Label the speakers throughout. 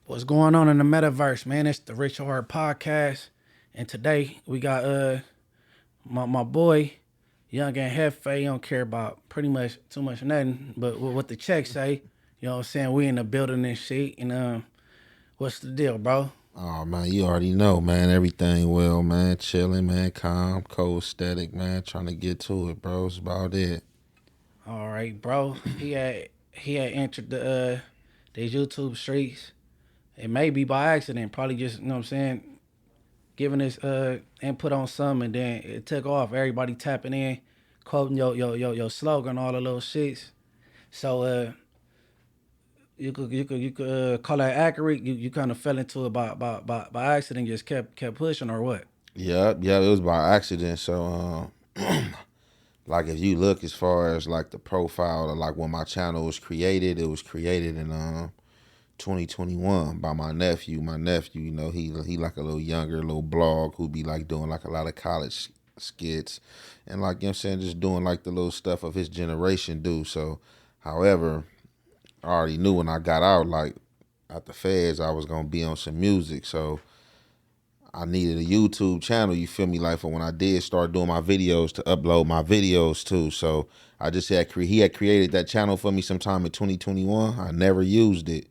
Speaker 1: What's going on in the metaverse, man? It's the Rich Hard Podcast. And today we got my boy, Young Ant Jefe. He don't care about pretty much too much nothing, but what the checks say. You know what I'm saying? We in the building and shit. And what's the deal, bro?
Speaker 2: Oh man, you already know, man. Everything well, man. Chilling, man. Calm, cold, static, man. Trying to get to it, bro. It's about it.
Speaker 1: All right, bro. He had entered these YouTube streets. It may be by accident, probably just, you know what I'm saying, giving his input on something, and then it took off. Everybody tapping in, quoting your slogan, all the little shits. So you could call that accurate. You kind of fell into it by accident, just kept pushing, or what?
Speaker 2: Yep. It was by accident. So, like, if you look as far as like the profile of like when my channel was created, it was created in 2021 by my nephew. My nephew, you know, he like a little younger, little blog who be like doing like a lot of college skits and like, you know what I'm saying, just doing like the little stuff of his generation do. So, however, I already knew when I got out, like at the feds, I was gonna be on some music. So I needed a YouTube channel, you feel me, like for when I did start doing my videos to upload my videos too. So I just he had created that channel for me sometime in 2021. I never used it.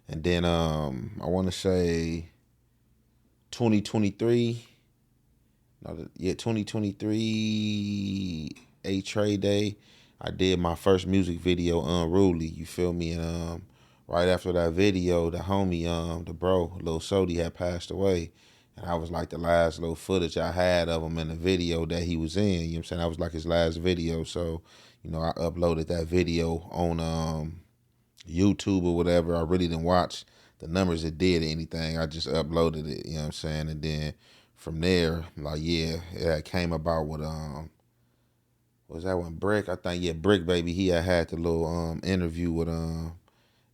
Speaker 2: And then I wanna say 2023. No, yeah, 2023 Eight Tray Day. I did my first music video, Unruly. You feel me? And right after that video, the homie, the bro, Lil Sody had passed away, and I was like the last little footage I had of him in the video that he was in. You know what I'm saying? That was like his last video. So, you know, I uploaded that video on YouTube or whatever. I really didn't watch the numbers it did or anything. I just uploaded it, you know what I'm saying? And then from there, like, yeah, it came about with was that one Brick? I think, yeah, Brick Baby. He had the little interview with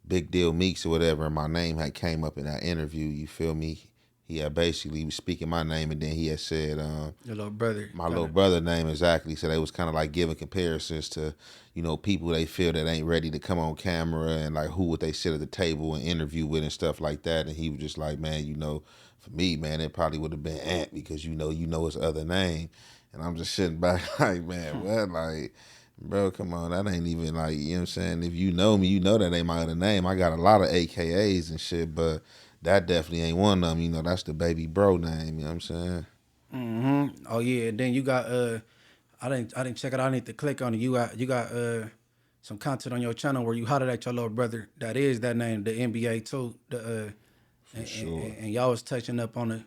Speaker 2: Big Deal Meeks or whatever, and my name had came up in that interview. You feel me? He had basically was speaking my name, and then he had said
Speaker 1: Your little brother.
Speaker 2: my little brother name exactly. So they was kind of like giving comparisons to, you know, people they feel that ain't ready to come on camera, and like who would they sit at the table and interview with and stuff like that. And he was just like, man, you know, for me, man, it probably would have been Ant because you know his other name. And I'm just sitting back like, man, what? Like, bro, come on. That ain't even like, you know what I'm saying? If you know me, you know that ain't my other name. I got a lot of AKAs and shit, but that definitely ain't one of them. You know, that's the baby bro name, you know what I'm saying?
Speaker 1: Mm-hmm. Oh yeah. And then you got I didn't check it out. I need to click on it. You got some content on your channel where you hollered at your little brother. That is that name, the NBA too.
Speaker 2: For sure.
Speaker 1: And y'all was touching up on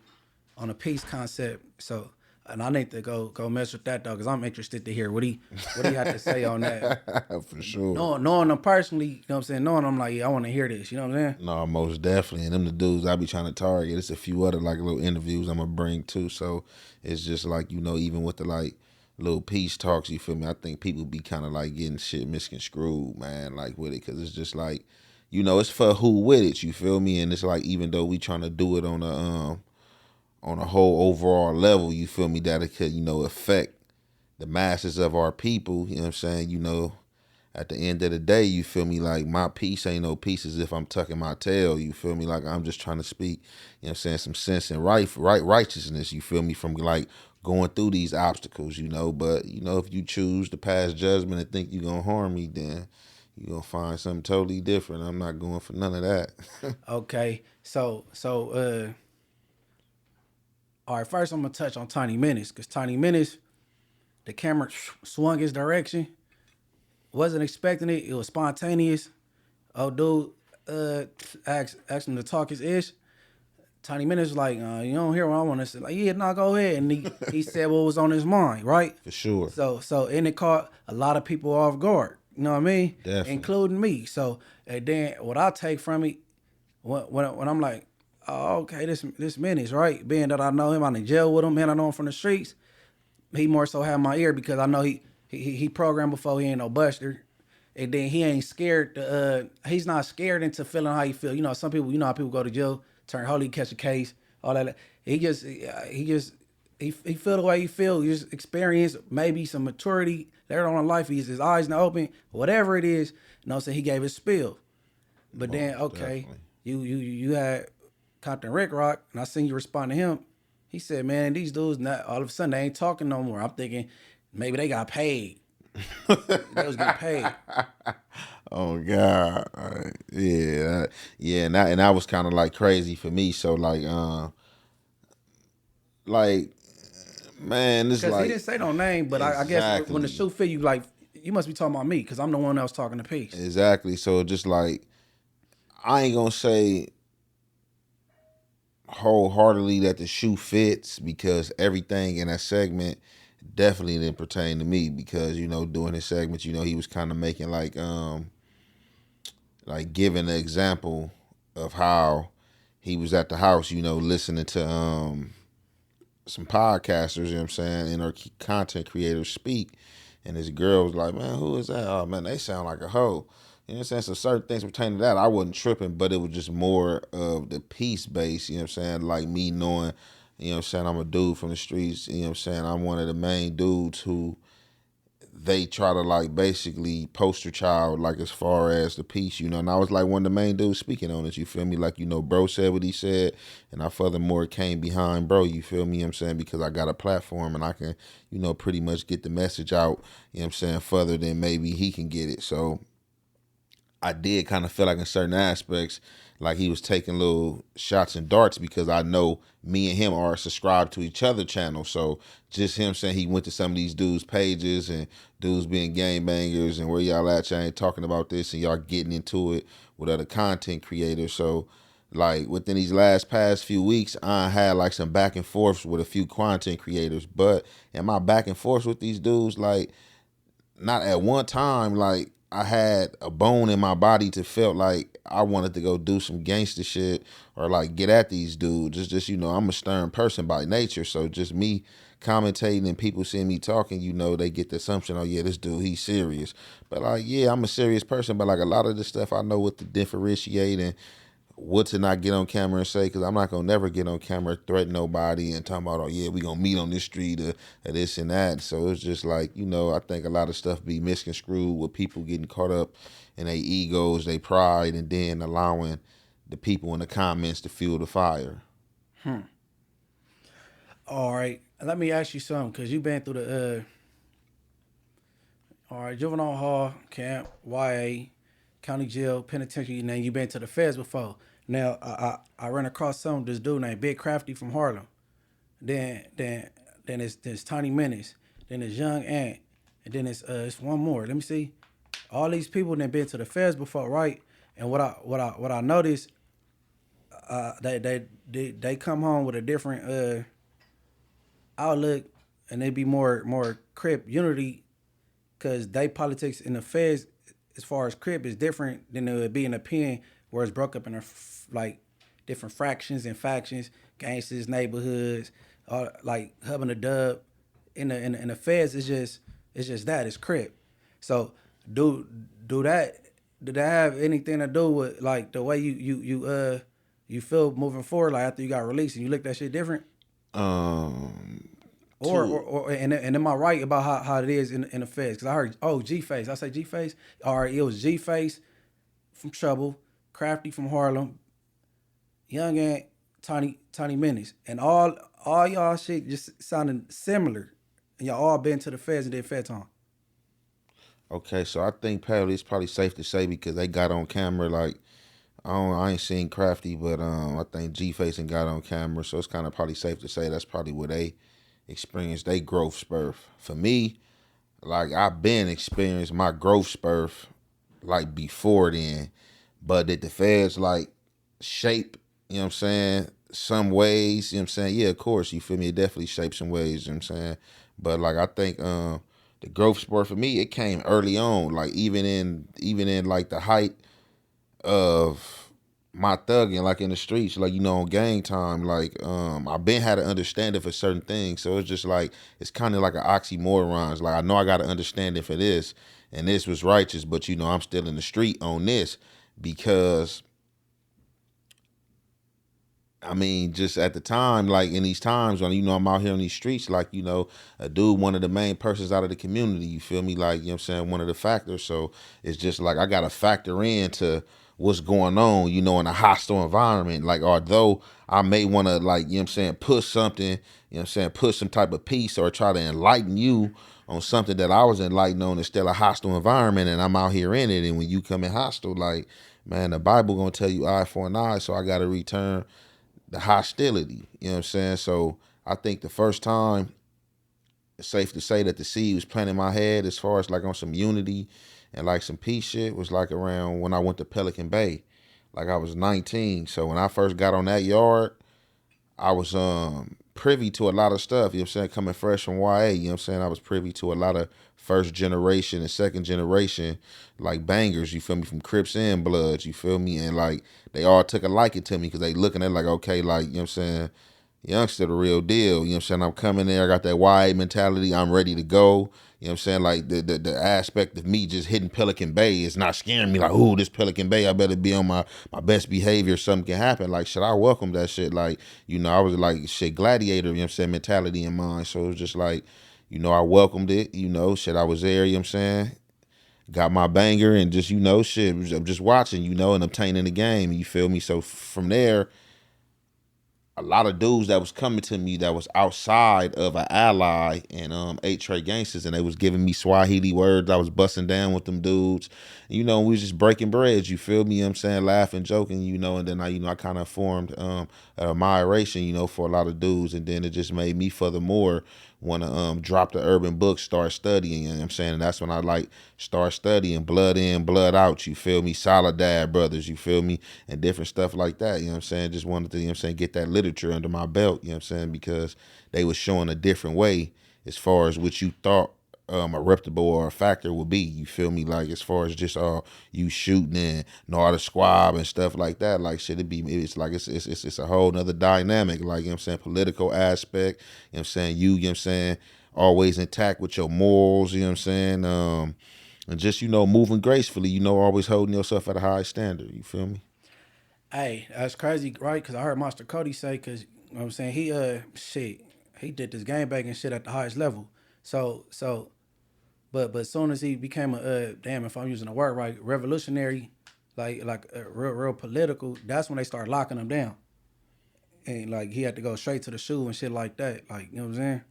Speaker 1: a peace concept. So, and I need to go mess with that though, because I'm interested to hear what he had to say on that.
Speaker 2: For sure.
Speaker 1: Knowing him personally, you know what I'm saying. Knowing him, like, yeah, I want to hear this. You know what I'm saying.
Speaker 2: No, most definitely. And them the dudes I be trying to target. It's a few other like little interviews I'm gonna bring too. So it's just like, you know, even with the like little peace talks, you feel me? I think people be kind of like getting shit misconstrued, man, like with it, because it's just like, you know, it's for who with it, you feel me? And it's like, even though we trying to do it on a whole overall level, you feel me, that it could, you know, affect the masses of our people, you know what I'm saying? You know, at the end of the day, you feel me, like my peace ain't no peace as if I'm tucking my tail, you feel me? Like I'm just trying to speak, you know what I'm saying, some sense and righteousness, you feel me, from like going through these obstacles, you know. But, you know, if you choose to pass judgment and think you're gonna harm me, then you're gonna find something totally different. I'm not going for none of that.
Speaker 1: Okay. So all right. First, I'm gonna touch on Tiny Menace, because Tiny Menace, the camera swung his direction. Wasn't expecting it. It was spontaneous. Oh, dude, asked him to talk his ish. Tiny Menace was like, you don't hear what I want to say. Like, yeah, no, go ahead. And he said what was on his mind, right?
Speaker 2: For sure.
Speaker 1: So and it caught a lot of people off guard. You know what I mean?
Speaker 2: Definitely.
Speaker 1: Including me. So and then what I take from it, when I'm like, oh, okay, this Menace, right? Being that I know him, I'm in jail with him, and I know him from the streets. He more so had my ear because I know he programmed before. He ain't no buster. And then he ain't scared. He's not scared into feeling how you feel. You know, some people, you know how people go to jail, turn holy, catch a case, all that. He feel the way he feel. He just experience maybe some maturity later on in life. His eyes not open, whatever it is. You know, so he gave his spill. But then, okay,
Speaker 2: Definitely.
Speaker 1: you had Compton Rick Rock, and I seen you respond to him. He said, man, these dudes not all of a sudden they ain't talking no more. I'm thinking maybe they got paid. They was getting paid.
Speaker 2: Oh God, yeah, and that was kind of like crazy for me. So like, man, it's
Speaker 1: Because he
Speaker 2: like
Speaker 1: didn't say no name, but I guess when the
Speaker 2: exactly,
Speaker 1: shoe fit, you like, you must be talking about me because I'm the one that was talking to Peace.
Speaker 2: exactly. So just like, I ain't gonna say wholeheartedly that the shoe fits because everything in that segment definitely didn't pertain to me because doing his segments, he was kind of making like giving an example of how he was at the house, listening to some podcasters, what I'm saying, and our content creators speak. And this girl was like, man, who is that? Oh, man, they sound like a hoe. You know what I'm saying? So certain things pertaining to that, I wasn't tripping, but it was just more of the peace base, you know what I'm saying? Like me knowing, I'm a dude from the streets, I'm one of the main dudes who they try to like basically poster child like as far as the piece, and I was like one of the main dudes speaking on it, you feel me? Like, bro said what he said, and I furthermore came behind bro, you feel me? You know what I'm saying? Because I got a platform and I can, pretty much get the message out, further than maybe he can get it. So I did kind of feel like in certain aspects, like he was taking little shots and darts because I know me and him are subscribed to each other channels. So just him saying he went to some of these dudes' pages and dudes being gang bangers and where y'all at, y'all ain't talking about this and y'all getting into it with other content creators. So like within these past few weeks, I had like some back and forths with a few content creators. But in my back and forths with these dudes, like not at one time, like I had a bone in my body to felt like I wanted to go do some gangster shit or like get at these dudes. It's just, I'm a stern person by nature. So just me commentating and people seeing me talking, they get the assumption, oh yeah, this dude, he's serious. But like, yeah, I'm a serious person. But like a lot of the stuff I know what to differentiate and what to not get on camera and say, because I'm not gonna never get on camera, threaten nobody, and talking about, oh yeah, we gonna meet on this street or this and that. So it's just like, I think a lot of stuff be misconstrued with people getting caught up in their egos, their pride, and then allowing the people in the comments to fuel the fire.
Speaker 1: All right, let me ask you something because you've been through the all right, juvenile hall, camp, YA, county jail, penitentiary, and then you've been to the feds before. Now I ran across this dude named Big Crafty from Harlem. Then it's Tiny Menace. Then it's Young Ant. And then it's one more. Let me see. All these people that been to the feds before, right? And what I noticed, they come home with a different outlook, and they be more Crip unity, cause they politics in the feds as far as Crip is different than it would be in a pen where it's broke up in like different fractions and factions, gangsters, neighborhoods, like hub and the dub. In the feds, it's just that it's Crip. So do that did that have anything to do with like the way you feel moving forward, like after you got released and you look at that shit different?
Speaker 2: Um,
Speaker 1: And am I right about how it is in the feds? Because I heard, oh, G Face. I say G Face. All right, it was G Face from Trouble, Crafty from Harlem, Young Ant, Tiny Menace, and all y'all shit just sounding similar. And y'all all been to the feds and did fed time.
Speaker 2: okay, so I think probably it's probably safe to say because they got on camera like I ain't seen Crafty, but I think G Face and got on camera, so it's kind of probably safe to say that's probably where they experienced their growth spurt. For me, like I've been experienced my growth spurt like before then, but did the feds like shape, some ways, you know what I'm saying? Yeah, of course, you feel me? It definitely shaped some ways, you know what I'm saying? But like I think the growth spurt for me, it came early on, like even in like the height of my thugging, like in the streets, like on gang time, like I been had an understanding for certain things, so it's just like it's kind of like an oxymoron. It's like I know I got an understanding for this, and this was righteous, but I'm still in the street on this because I mean, just at the time, like in these times when I'm out here on these streets, like a dude, one of the main persons out of the community. You feel me? Like what I'm saying, one of the factors. So it's just like I gotta factor into what's going on, you know, in a hostile environment. Like, although I may want to, like, you know what I'm saying, push something, you know what I'm saying, push some type of piece or try to enlighten you on something that I was enlightened on, it's still a hostile environment and I'm out here in it. And when you come in hostile, like, man, the Bible gonna tell you eye for an eye, so I gotta return the hostility. You know what I'm saying? So I think the first time it's safe to say that the seed was planted in my head as far as like on some unity and like some peace shit was like around when I went to Pelican Bay. Like I was 19. So when I first got on that yard, I was privy to a lot of stuff, you know what I'm saying, coming fresh from YA, you know what I'm saying? I was privy to a lot of first generation and second generation like bangers, you feel me, from Crips and Bloods, you feel me? And like they all took a liking to me because they looking at like, okay, like, you know what I'm saying, youngster the real deal, you know what I'm saying? I'm coming there, I got that YA mentality, I'm ready to go. You know what I'm saying? Like the aspect of me just hitting Pelican Bay is not scaring me like, ooh, this Pelican Bay, I better be on my best behavior, something can happen. Like, shit, I welcome that shit. Like, you know, I was like, shit, gladiator, you know what I'm saying, mentality in mind. So it was just like, you know, I welcomed it, you know, shit, I was there, you know what I'm saying? Got my banger and just, you know, shit, I'm just watching, you know, and obtaining the game, you feel me? So from there, a lot of dudes that was coming to me that was outside of an ally and Eight Tray Gangsters, and they was giving me Swahili words. I was busting down with them dudes. You know, we was just breaking bread, you feel me? You know what I'm saying? Laughing, joking, you know, and then I kind of formed an admiration, you know, for a lot of dudes, and then it just made me furthermore want to drop the urban book, start studying, you know what I'm saying? And that's when I like start studying Blood In, Blood Out, you feel me? Solidad Brothers, you feel me? And different stuff like that, you know what I'm saying? Just wanted to, you know what I'm saying, get that literature under my belt, you know what I'm saying? Because they was showing a different way as far as what you thought a reputable or a factor would be, you feel me? Like as far as just you shooting and know the squab and stuff like that, like shit, it's like it's a whole nother dynamic, like, you know what I'm saying, political aspect, you know what I'm saying, you know what I'm saying, always intact with your morals, you know what I'm saying, and just, you know, moving gracefully, you know, always holding yourself at a high standard, you feel me?
Speaker 1: Hey, that's crazy, right? Because I heard Monster Kody say, because, you know what I'm saying, he did this game banging shit at the highest level. But as soon as he became damn, if I'm using the word right, revolutionary, like real political, that's when they started locking him down. And like he had to go straight to the shoe and shit like that. Like, you know what I'm saying?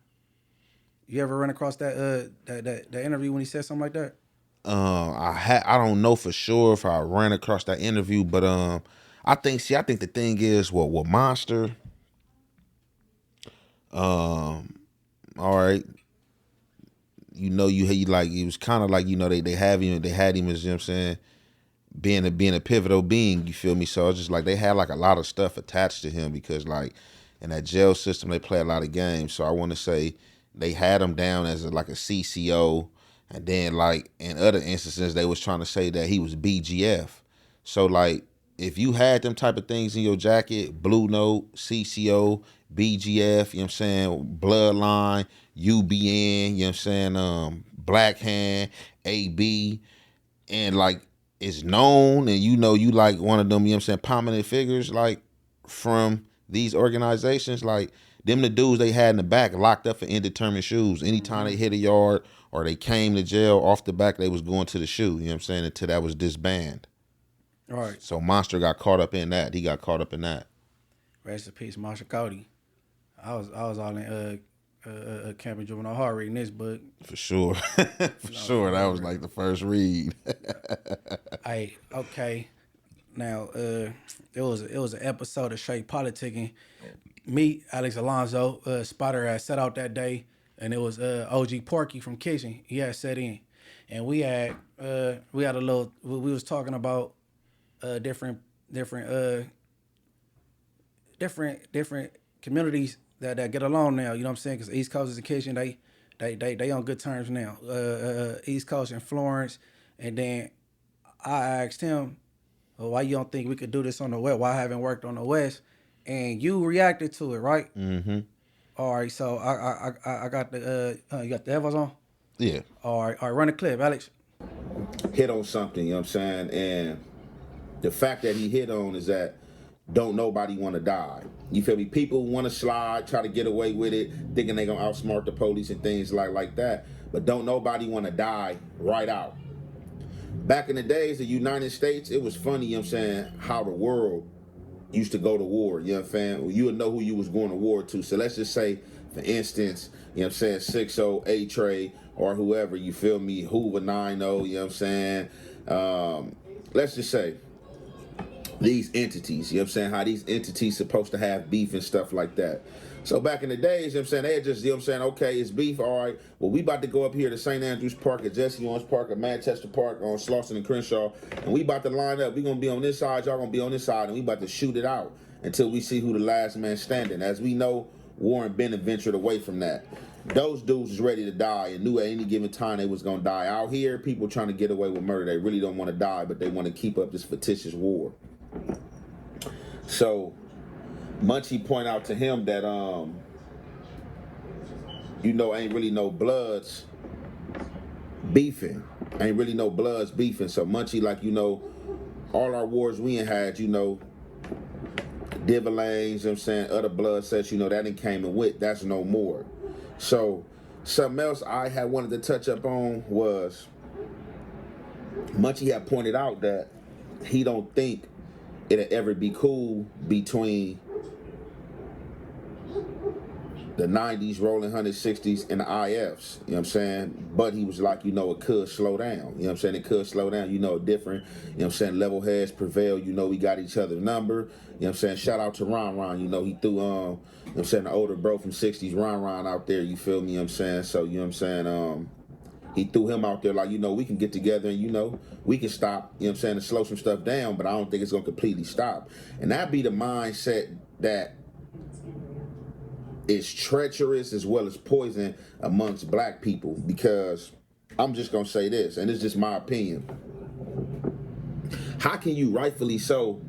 Speaker 1: You ever run across that interview when he said something like that?
Speaker 2: I don't know for sure if I ran across that interview, but I think the thing is, well, with Monster, all right, you know, he like, it was kind of like, you know, they had him as, you know what I'm saying, being a pivotal being, you feel me? So it's just like they had like a lot of stuff attached to him because like in that jail system they play a lot of games. So I want to say they had him down as like a CCO, and then like in other instances they was trying to say that he was BGF. So like if you had them type of things in your jacket, Blue Note, CCO, BGF, you know what I'm saying, Bloodline, UBN, you know what I'm saying, Black Hand, AB, and like it's known and you know you like one of them, you know what I'm saying, prominent figures like from these organizations, like them the dudes they had in the back locked up for indeterminate shoes. Anytime they hit a yard or they came to jail off the back, they was going to the shoe, you know what I'm saying, until that was disbanded.
Speaker 1: All right.
Speaker 2: So Monster got caught up in that. He got caught up in that.
Speaker 1: Rest in peace, Monster Kody. I was all in Camping Juvenile Hall reading this book.
Speaker 2: For sure. For sure. That was like the first read.
Speaker 1: Hey, okay. Now, it was an episode of Straight Politicking. Me, Alex Alonso, Spotter had set out that day, and it was OG Porky from Kitchen. He had set in, and we had a little. We was talking about different communities that get along now. You know what I'm saying? Because East Coast is a Kitchen. They on good terms now. East Coast and Florence, and then I asked him, well, why you don't think we could do this on the West? Why I haven't worked on the West? And you reacted to it, right?
Speaker 2: Mm-hmm.
Speaker 1: All right, so I got the you got the headphones on?
Speaker 2: Yeah.
Speaker 1: All right, run the clip, Alex.
Speaker 2: Hit on something, you know what I'm saying? And the fact that he hit on is that don't nobody want to die. You feel me? People want to slide, try to get away with it, thinking they gonna outsmart the police and things like that. But don't nobody want to die right out. Back in the days, the United States, it was funny, you know what I'm saying, how the world used to go to war, you know what I'm saying? You would know who you was going to war to. So let's just say, for instance, you know what I'm saying, 6-0, Eight Tray, or whoever, you feel me, Hoover 9-0, you know what I'm saying? Let's just say, these entities, you know what I'm saying, how these entities supposed to have beef and stuff like that. So back in the days, you know what I'm saying, they just, you know what I'm saying, okay, it's beef, all right, well, we about to go up here to St. Andrews Park, at Jesse Owens Park, at Manchester Park, on Slauson and Crenshaw, and we about to line up. We going to be on this side, y'all going to be on this side, and we about to shoot it out until we see who the last man standing. As we know, Warren Bennett ventured away from that. Those dudes was ready to die and knew at any given time they was going to die. Out here, people trying to get away with murder, they really don't want to die, but they want to keep up this fictitious war. So Munchie point out to him that ain't really no bloods beefing. Ain't really no bloods beefing. So Munchie, like, all our wars we ain't had, Divalanes, you know what I'm saying, other blood sets, that ain't came and went. That's no more. So something else I had wanted to touch up on was Munchie had pointed out that he don't think it'll ever be cool between the 90s, rolling 160s, and the IFs, you know what I'm saying? But he was like, it could slow down. You know what I'm saying? It could slow down, different, you know what I'm saying? Level heads prevail, we got each other's number. You know what I'm saying? Shout out to Ron Ron, he threw, you know what I'm saying, the older bro from 60s, Ron Ron out there, you feel me, you know what I'm saying? So, you know what I'm saying? He threw him out there like, we can get together and, we can stop, you know what I'm saying, and slow some stuff down, but I don't think it's going to completely stop. And that be the mindset that is treacherous as well as poison amongst black people, because I'm just going to say this, and it's just my opinion. How can you rightfully so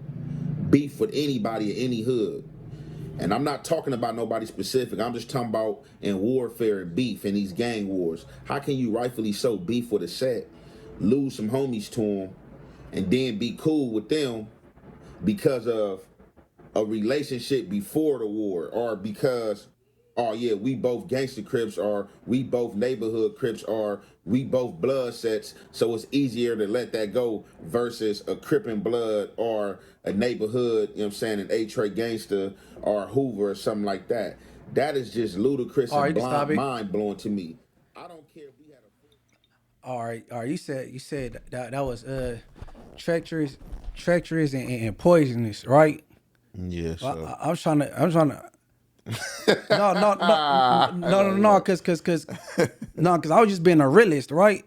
Speaker 2: beef with anybody in any hood? And I'm not talking about nobody specific. I'm just talking about in warfare and beef and these gang wars. How can you rightfully so beef with a set, lose some homies to them, and then be cool with them because of a relationship before the war, or because, oh yeah, we both gangster Crips, or we both neighborhood Crips, or we both blood sets, so it's easier to let that go versus a Crip and blood or a neighborhood, you know what I'm saying, an Eight Tray Gangster or Hoover or something like that. That is just ludicrous and mind blowing to me. I don't care if we had a
Speaker 1: All right. You said that was treacherous and poisonous, right?
Speaker 2: Yeah. So.
Speaker 1: I'm trying to. No, cause I was just being a realist, right?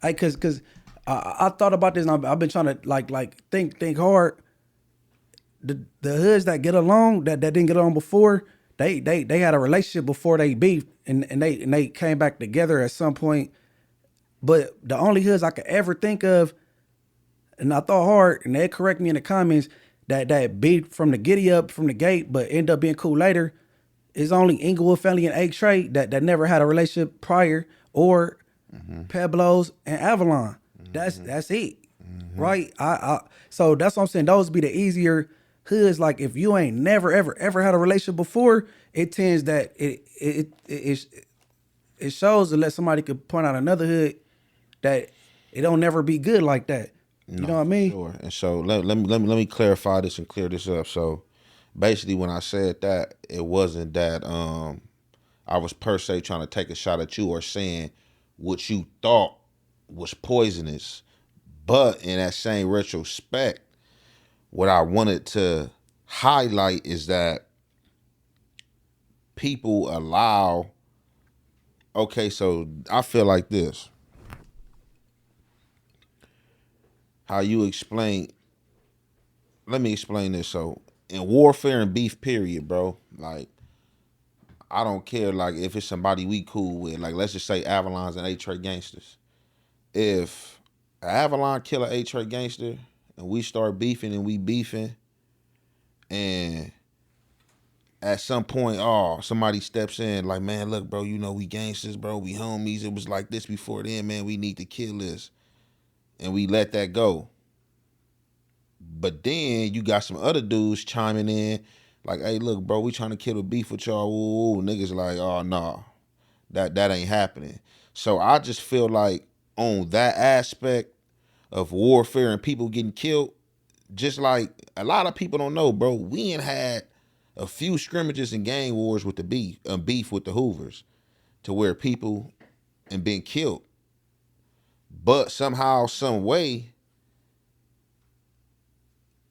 Speaker 1: Cause I thought about this, and I've been trying to like think hard. The hoods that get along, that didn't get along before, they had a relationship before they beefed, and they came back together at some point. But the only hoods I could ever think of, and I thought hard, and they correct me in the comments, that beat from the giddy up from the gate, but end up being cool later, is only Inglewood family and Eight Tray that never had a relationship prior, or Peblos and Avalon. That's it, right? So that's what I'm saying. Those be the easier hoods. Like if you ain't never ever had a relationship before, it tends that it shows to let somebody could point out another hood that it don't never be good like that. You know what I mean?
Speaker 2: Sure. And so let me clarify this and clear this up. So basically, when I said that, it wasn't that I was per se trying to take a shot at you or saying what you thought was poisonous. But in that same retrospect, what I wanted to highlight is that people allow. Okay, so I feel like this. How you explain, let me explain this. So in warfare and beef period, bro, like I don't care like if it's somebody we cool with, like let's just say Avalons and Eight Tray Gangsters. If Avalon kill an Eight Tray Gangster and we start beefing and we beefing, and at some point, somebody steps in like, man, look, bro, we gangsters, bro, we homies. It was like this before then, man. We need to kill this. And we let that go. But then you got some other dudes chiming in like, hey, look, bro, we trying to kill a beef with y'all. Ooh, niggas like, oh, nah, that ain't happening. So I just feel like on that aspect, of warfare and people getting killed, just like a lot of people don't know, bro, we ain't had a few scrimmages and gang wars with the beef with the Hoovers to where people and been killed. But somehow, some way,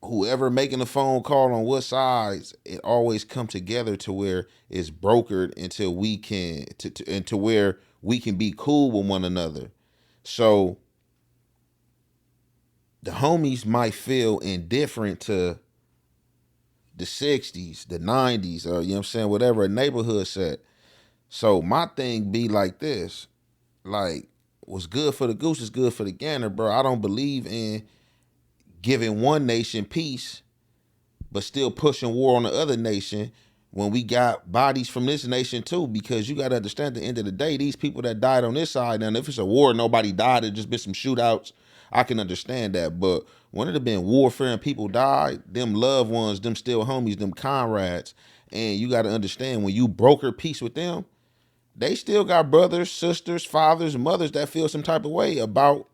Speaker 2: whoever making the phone call on what sides, it always come together to where it's brokered until we can and to where we can be cool with one another. So the homies might feel indifferent to the 60s, the 90s, or you know what I'm saying, whatever a neighborhood set. So my thing be like this, like, what's good for the goose is good for the gander, bro. I don't believe in giving one nation peace, but still pushing war on the other nation when we got bodies from this nation too, because you got to understand at the end of the day, these people that died on this side, now if it's a war, nobody died, it just been some shootouts, I can understand that. But when it have been warfare and people died, them loved ones, them still homies, them comrades, and you got to understand when you broker peace with them, they still got brothers, sisters, fathers, mothers that feel some type of way about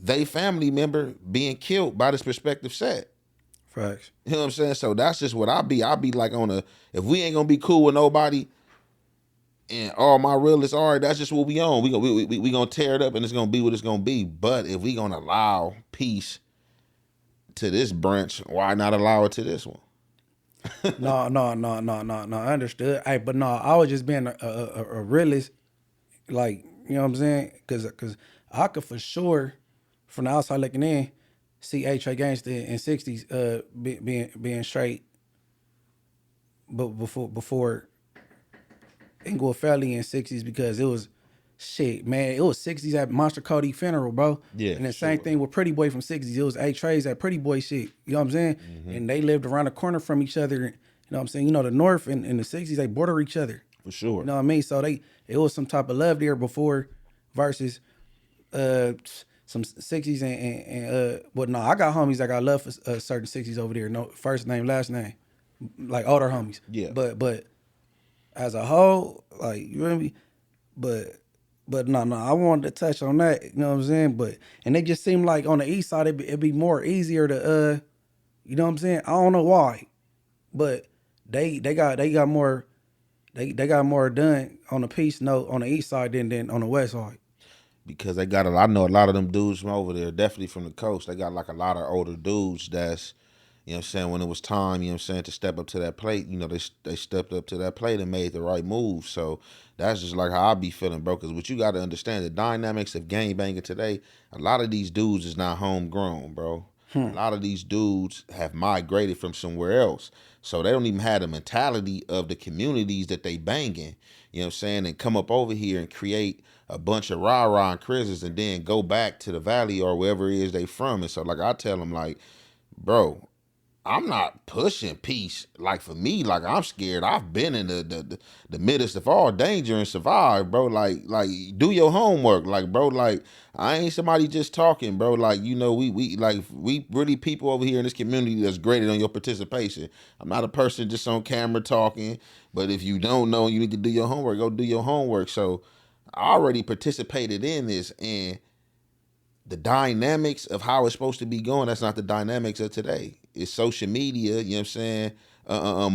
Speaker 2: they family member being killed by this perspective set.
Speaker 1: Facts.
Speaker 2: You know what I'm saying? So that's just what I be. I be like on a, if we ain't gonna be cool with nobody, and all my realists, all right, that's just what we on. We gonna tear it up, and it's gonna be what it's gonna be. But if we gonna allow peace to this branch, why not allow it to this one?
Speaker 1: No. I understood. Hey, but no, I was just being a realist. Like, you know what I'm saying? Cause I could for sure, from the outside looking in, see Eight Tray Gangster in '60s being straight, but before Inglewood Valley in '60s, because it was shit, man. It was '60s at Monster Kody funeral, bro.
Speaker 2: Yeah,
Speaker 1: And the same thing with Pretty Boy from '60s. It was Eight Trays at Pretty Boy shit. You know what I'm saying?
Speaker 2: Mm-hmm.
Speaker 1: And they lived around the corner from each other. You know what I'm saying? You know, the North and the '60s, they border each other.
Speaker 2: For sure.
Speaker 1: You know what I mean? So it was some type of love there before versus some '60s and but no, I got homies that got love for certain '60s over there. No first name, last name, like older homies.
Speaker 2: Yeah.
Speaker 1: But as a whole, like, you know what I mean? But no, I wanted to touch on that. You know what I'm saying? But and it just seemed like on the east side it'd be more easier to you know what I'm saying? I don't know why, but they got more. They got more done on the peace note on the east side than on the west side.
Speaker 2: Because they got I know a lot of them dudes from over there, definitely from the coast. They got like a lot of older dudes that's, you know what I'm saying, when it was time, you know what I'm saying, to step up to that plate, you know, they stepped up to that plate and made the right move. So that's just like how I be feeling, bro. Because what you got to understand, the dynamics of gang banging today, a lot of these dudes is not homegrown, bro. A lot of these dudes have migrated from somewhere else. So they don't even have the mentality of the communities that they banging, you know what I'm saying, and come up over here and create a bunch of rah-rah and crizzes and then go back to the valley or wherever it is they from. And so like I tell them, like, bro, I'm not pushing peace. Like for me, like I'm scared. I've been in the midst of all danger and survived, bro. Like do your homework, like bro. Like I ain't somebody just talking, bro. Like you know we really people over here in this community that's graded on your participation. I'm not a person just on camera talking, but if you don't know, you need to do your homework. Go do your homework. So I already participated in this, and the dynamics of how it's supposed to be going, that's not the dynamics of today. It's social media, you know what I'm saying,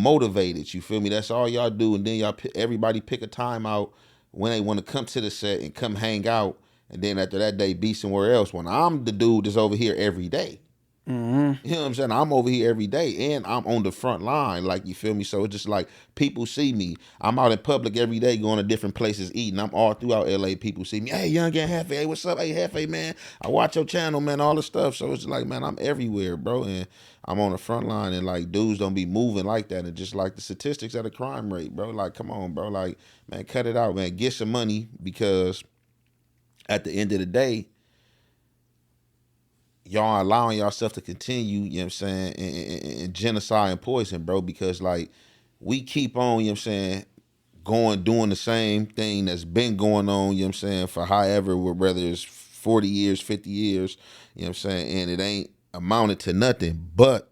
Speaker 2: motivated, you feel me? That's all y'all do, and then everybody pick a time out when they want to come to the set and come hang out, and then after that day be somewhere else. When I'm the dude that's over here every day.
Speaker 1: Mm-hmm.
Speaker 2: You know what I'm saying? I'm over here every day and I'm on the front line, like, you feel me? So it's just like people see me. I'm out in public every day going to different places eating. I'm all throughout LA. People see me. Hey, Young Ant Jefe. Hey, what's up? Hey, Jefe, man. I watch your channel, man, all the stuff. So it's like, man, I'm everywhere, bro. And I'm on the front line, and like dudes don't be moving like that. And just like the statistics of the crime rate, bro. Like, come on, bro. Like, man, cut it out, man. Get some money, because at the end of the day, y'all allowing yourself to continue, you know what I'm saying, and genocide and poison, bro, because like we keep on, you know what I'm saying, doing the same thing that's been going on, you know what I'm saying, for however, whether it's 40 years, 50 years, you know what I'm saying, and it ain't amounted to nothing but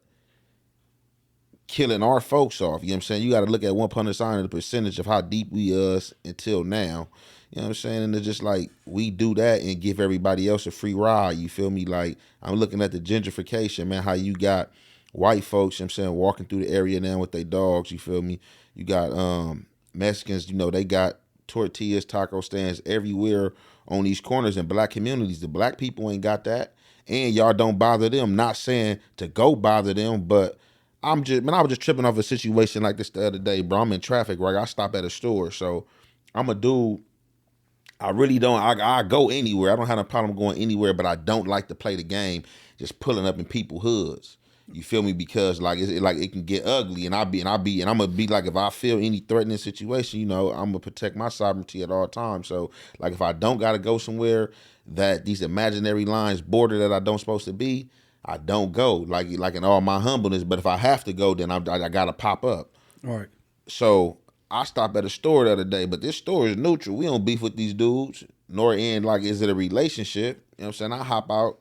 Speaker 2: killing our folks off. You know what I'm saying? You got to look at 1% of the percentage of how deep we is until now. You know what I'm saying? And it's just like we do that and give everybody else a free ride. You feel me? Like I'm looking at the gentrification, man, how you got white folks, you know what I'm saying, walking through the area now with their dogs, you feel me? You got Mexicans, you know, they got tortillas, taco stands everywhere on these corners in black communities. The black people ain't got that. And y'all don't bother them. Not saying to go bother them, but I was just tripping off a situation like this the other day, bro. I'm in traffic, right? I stop at a store. So I'm a dude. I really don't. I go anywhere. I don't have a problem going anywhere, but I don't like to play the game just pulling up in people's hoods. You feel me? Because like it can get ugly, and I'm gonna be like, if I feel any threatening situation, you know, I'm gonna protect my sovereignty at all times. So like if I don't gotta go somewhere that these imaginary lines border that I don't supposed to be, I don't go. Like in all my humbleness. But if I have to go, then I gotta pop up.
Speaker 1: All right.
Speaker 2: So I stopped at a store the other day, but this store is neutral. We don't beef with these dudes, nor in like, is it a relationship? You know what I'm saying? I hop out,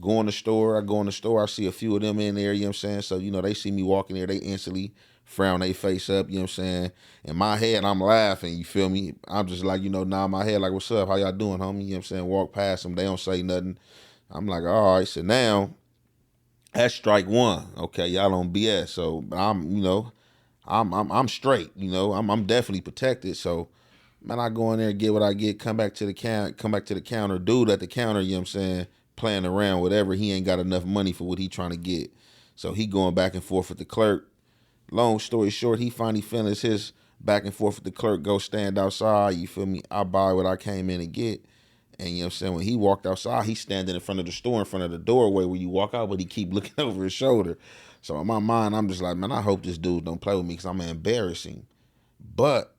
Speaker 2: go in the store. I see a few of them in there, you know what I'm saying? So, you know, they see me walking there, they instantly frown their face up, you know what I'm saying? In my head, I'm laughing, you feel me? I'm just like, you know, nod my head like, what's up? How y'all doing, homie? You know what I'm saying? Walk past them, they don't say nothing. I'm like, all right, so now that's strike one. Okay, y'all on BS. So I'm, you know, I'm straight, you know. I'm definitely protected. So man, I go in there, get what I get, come back to the counter, dude at the counter, you know what I'm saying, playing around, whatever. He ain't got enough money for what he trying to get. So he going back and forth with the clerk. Long story short, he finally finishes his back and forth with the clerk, go stand outside, you feel me? I buy what I came in and get. And you know what I'm saying, when he walked outside, he's standing in front of the store, in front of the doorway where you walk out, but he keep looking over his shoulder. So in my mind, I'm just like, man, I hope this dude don't play with me because I'm embarrassing. But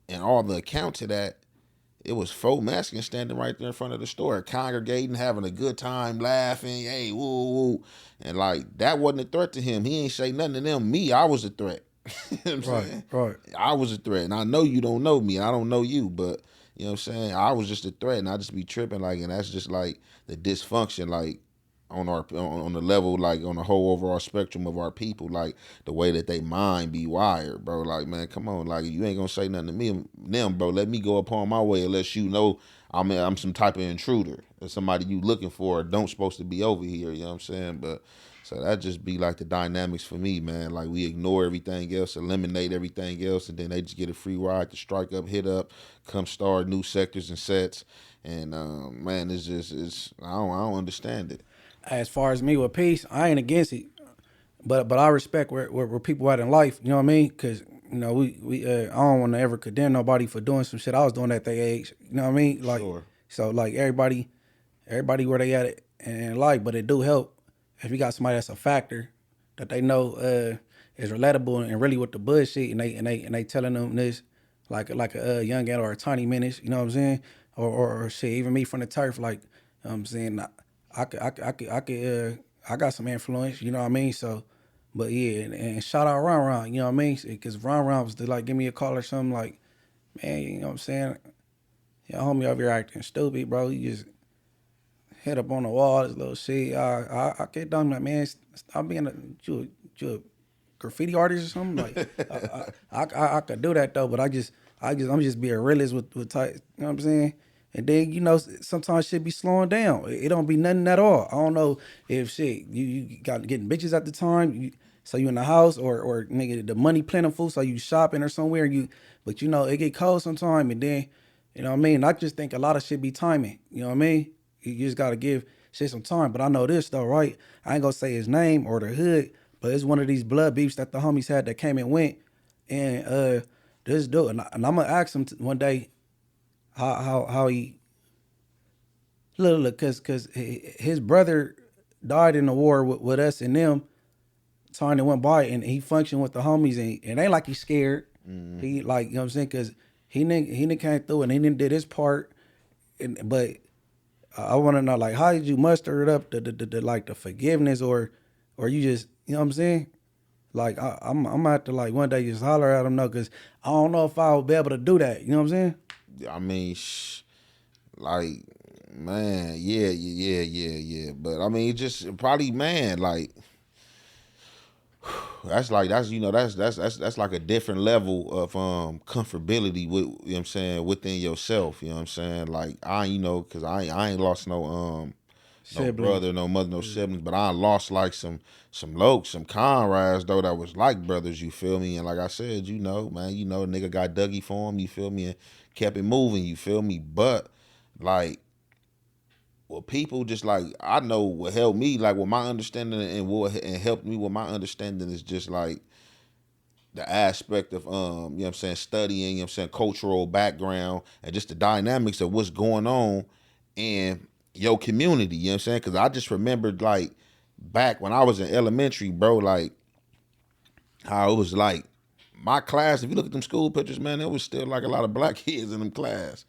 Speaker 2: in all the accounts of that, it was 4 Mexicans standing right there in front of the store, congregating, having a good time, laughing, hey, woo, woo. And like, that wasn't a threat to him. He ain't say nothing to them. Me, I was a threat. You know what I'm saying?
Speaker 1: Right.
Speaker 2: I was a threat. And I know you don't know me. I don't know you, but you know what I'm saying? I was just a threat, and I just be tripping, like, and that's just like the dysfunction, like, on the level, like on the whole overall spectrum of our people, like the way that they mind be wired, bro. Like, man, come on, like you ain't gonna say nothing to me, them, bro. Let me go upon my way, unless you know I'm some type of intruder or somebody you looking for, or don't supposed to be over here. You know what I'm saying? But so that just be like the dynamics for me, man. Like we ignore everything else, eliminate everything else, and then they just get a free ride to strike up, hit up, come start new sectors and sets. And man, it's I don't understand it.
Speaker 1: As far as me with peace, I ain't against it, but I respect where people at in life. You know what I mean? Because you know we I don't want to ever condemn nobody for doing some shit I was doing at their age. You know what I mean? Like,
Speaker 2: Sure.
Speaker 1: so like everybody where they at it in life, but it do help if you got somebody that's a factor that they know is relatable and really with the bullshit, and they telling them this like a young ant or a tiny menace. You know what I'm saying? Or shit, even me from the turf, like you know what I'm saying. I got some influence, you know what I mean? So, but yeah, and shout out Ron, you know what I mean? Because Ron was to like give me a call or something, like, man, you know what I'm saying? Your homie over here acting stupid, bro. You just head up on the wall, this little shit. I get done, like, man, stop being you a graffiti artist or something. Like, I could do that though, but I'm just being a realist with type, you know what I'm saying? And then, you know, sometimes shit be slowing down. It don't be nothing at all. I don't know if shit, you got getting bitches at the time, so you in the house, or nigga, the money plentiful, so you shopping or somewhere, but you know, it get cold sometime, and then, you know what I mean? I just think a lot of shit be timing, you know what I mean? You just gotta give shit some time. But I know this though, right? I ain't gonna say his name or the hood, but it's one of these blood beefs that the homies had that came and went, and this dude, and I'm gonna ask him one day, how he look, cause his brother died in the war with us and them. Time that went by, and he functioned with the homies, and it ain't like he's scared. Mm-hmm. He like, you know what I'm saying, cause he didn't came through and he didn't did his part, but I want to know, like, how did you muster it up, the like the forgiveness, or you just, you know what I'm saying? Like I'm gonna have to like one day just holler at him, though, cause I don't know if I'll be able to do that. You know what I'm saying?
Speaker 2: I mean, like, man, yeah. But I mean, just probably, man, like, that's you know that's like a different level of comfortability with, you know what I'm saying, within yourself. You know what I'm saying? Like cause I ain't lost no
Speaker 1: Siblings.
Speaker 2: brother, no mother, no siblings, but I lost like some comrades though that was like brothers. You feel me? And like I said, man, nigga got Dougie for him. You feel me? And kept it moving. You feel me? But like, well, people just like, I know what helped me, like with my understanding, and helped me with my understanding is just like the aspect of you know what I'm saying, studying, you know what I'm saying, cultural background and just the dynamics of what's going on in your community, you know what I'm saying? Cause I just remembered like back when I was in elementary, bro, like how it was like my class, if you look at them school pictures, man, there was still like a lot of black kids in them class.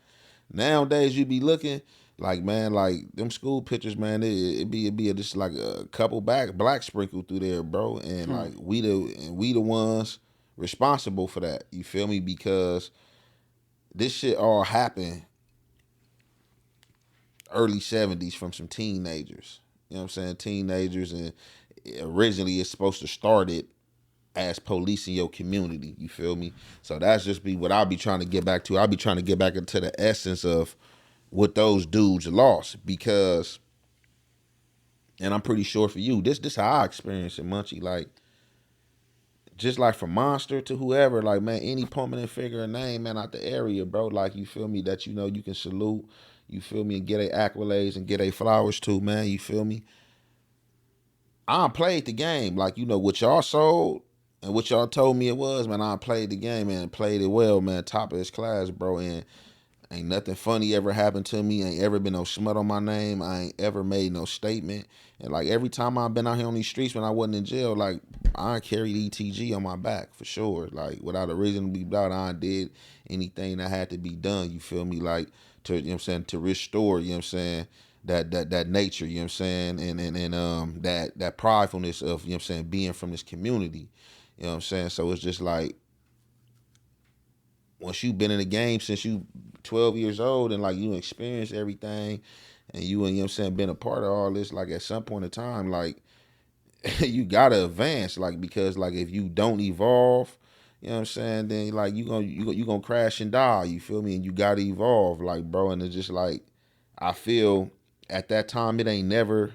Speaker 2: Nowadays, you be looking like, man, like them school pictures, man. It be just like a couple black sprinkled through there, bro. And like we the ones responsible for that. You feel me? Because this shit all happened early '70s from some teenagers. You know what I'm saying? Teenagers, and originally it's supposed to start it as policing your community. You feel me? So that's just be what I'll be trying to get back to. I'll be trying to get back into the essence of what those dudes lost, because, and I'm pretty sure for you, this how I experience it, Munchie. Like, just like from Monster to whoever, like, man, any prominent figure and name, man, out the area, bro, like, you feel me, that you can salute, you feel me, and get a accolades and get a flowers to, man, you feel me. I played the game, like, what y'all sold and what y'all told me it was, man. I played the game, man, played it well, man, top of his class, bro. And ain't nothing funny ever happened to me. Ain't ever been no smut on my name. I ain't ever made no statement. And like every time I've been out here on these streets when I wasn't in jail, like I carried ETG on my back for sure. Like without a reason to be doubt, I did anything that had to be done. You feel me? Like to, to restore, you know what I'm saying, that nature, you know what I'm saying, and that pridefulness of, being from this community. You know what I'm saying? So it's just like, once you've been in the game since you 12 years old and like you experienced everything, and been a part of all this, like at some point in time, like you gotta advance, like, because like if you don't evolve, then like you gonna crash and die, you feel me? And you gotta evolve, like, bro. And it's just like, I feel at that time it ain't never.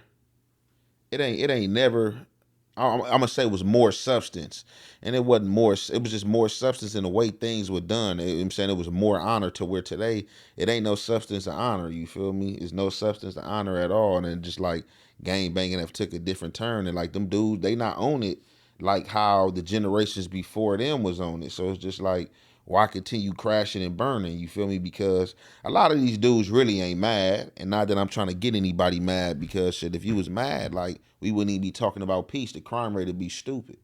Speaker 2: I'm gonna say it was more substance, and it wasn't more. It was just more substance in the way things were done. I'm saying it was more honor, to where today it ain't no substance to honor. You feel me? It's no substance to honor at all, and then just like gang banging have took a different turn, and like them dudes, they not own it like how the generations before them was on it. So it's just like, why continue crashing and burning? You feel me? Because a lot of these dudes really ain't mad, and not that I'm trying to get anybody mad, because shit, if you was mad, like, we wouldn't even be talking about peace. The crime rate would be stupid.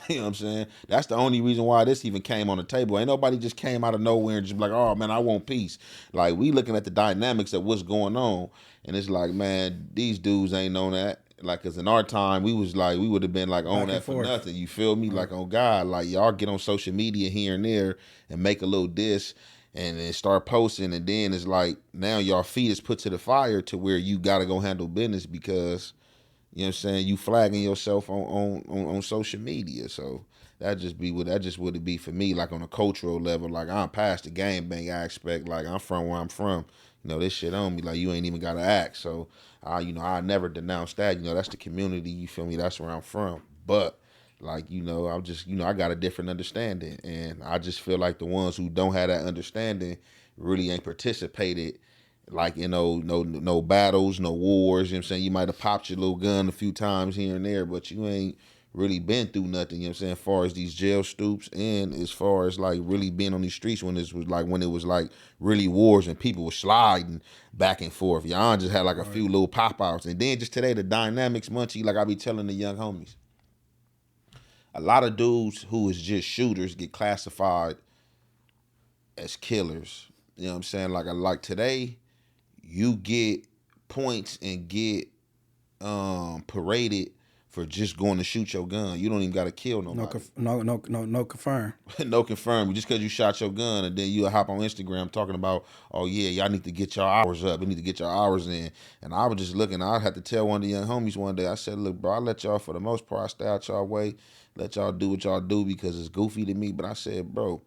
Speaker 2: You know what I'm saying? That's the only reason why this even came on the table. Ain't nobody just came out of nowhere and just be like, oh man, I want peace. Like, we looking at the dynamics of what's going on, and it's like, man, these dudes ain't on that. Like, cause in our time, we was like, we would have been like on
Speaker 1: Back and
Speaker 2: that for
Speaker 1: forth.
Speaker 2: nothing. You feel me? Like, on God, like, y'all get on social media here and there and make a little diss and then start posting, and then it's like, now y'all feet is put to the fire to where you gotta go handle business, because you know what I'm saying, you flagging yourself on social media. So that just would it be for me, like on a cultural level. Like, I'm past the game bang aspect. Like, I'm from where I'm from. This shit on me. Like, you ain't even gotta act. So I never denounce that. That's the community, you feel me? That's where I'm from. But like, I'm just, I got a different understanding. And I just feel like the ones who don't have that understanding really ain't participated, like, no battles, no wars. You know what I'm saying? You might have popped your little gun a few times here and there, but you ain't really been through nothing, you know what I'm saying, as far as these jail stoops, and as far as like really being on these streets when it was like really wars and people were sliding back and forth. Y'all just had like a few little pop outs. And then just today, the dynamics, Munchie, like I be telling the young homies, a lot of dudes who is just shooters get classified as killers. You know what I'm saying? Like today, you get points and get paraded for just going to shoot your gun. You don't even got to kill nobody.
Speaker 1: No confirm.
Speaker 2: No confirm. Just because you shot your gun, and then you hop on Instagram talking about, oh yeah, y'all need to get your hours up. You need to get your hours in. And I was just looking. I had to tell one of the young homies one day. I said, look, bro, I let y'all, for the most part, I stay out y'all way. let y'all do what y'all do because it's goofy to me. But I said, bro,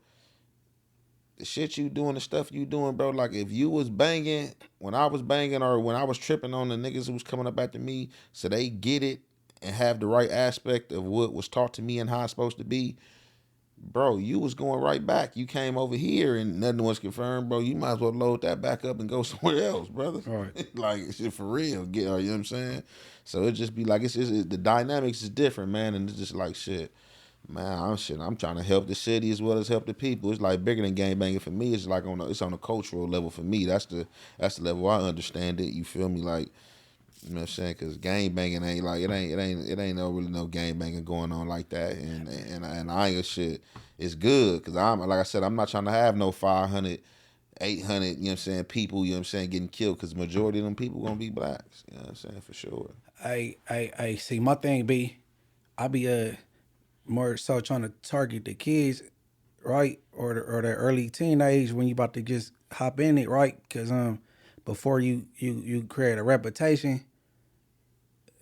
Speaker 2: the shit you doing, the stuff you doing, bro. Like if you was banging when I was banging, or when I was tripping on the niggas who was coming up after me, so they get it and have the right aspect of what was taught to me and how it's supposed to be, bro, you was going right back. You came over here and nothing was confirmed, bro. You might as well load that back up and go somewhere else, brother.
Speaker 1: Right.
Speaker 2: Like shit for real. Get, you know what I'm saying? So it just be like the dynamics is different, man, and it's just like shit. Man, I'm trying to help the city as well as help the people. It's like bigger than gang banging for me. It's like it's on a cultural level for me. That's the level I understand it. You feel me? Like, you know what I'm saying? Because gang banging ain't like it ain't no really no gang banging going on like that. And I ain't shit. It's good because I'm like I said, I'm not trying to have no 500, 800. You know what I'm saying? People. You know what I'm saying? Getting killed because majority of them people gonna be blacks. You know what I'm saying? For sure.
Speaker 1: I see. My thing be, I be more so trying to target the kids, right, or the early teenage when you about to just hop in it, right? Because before you create a reputation,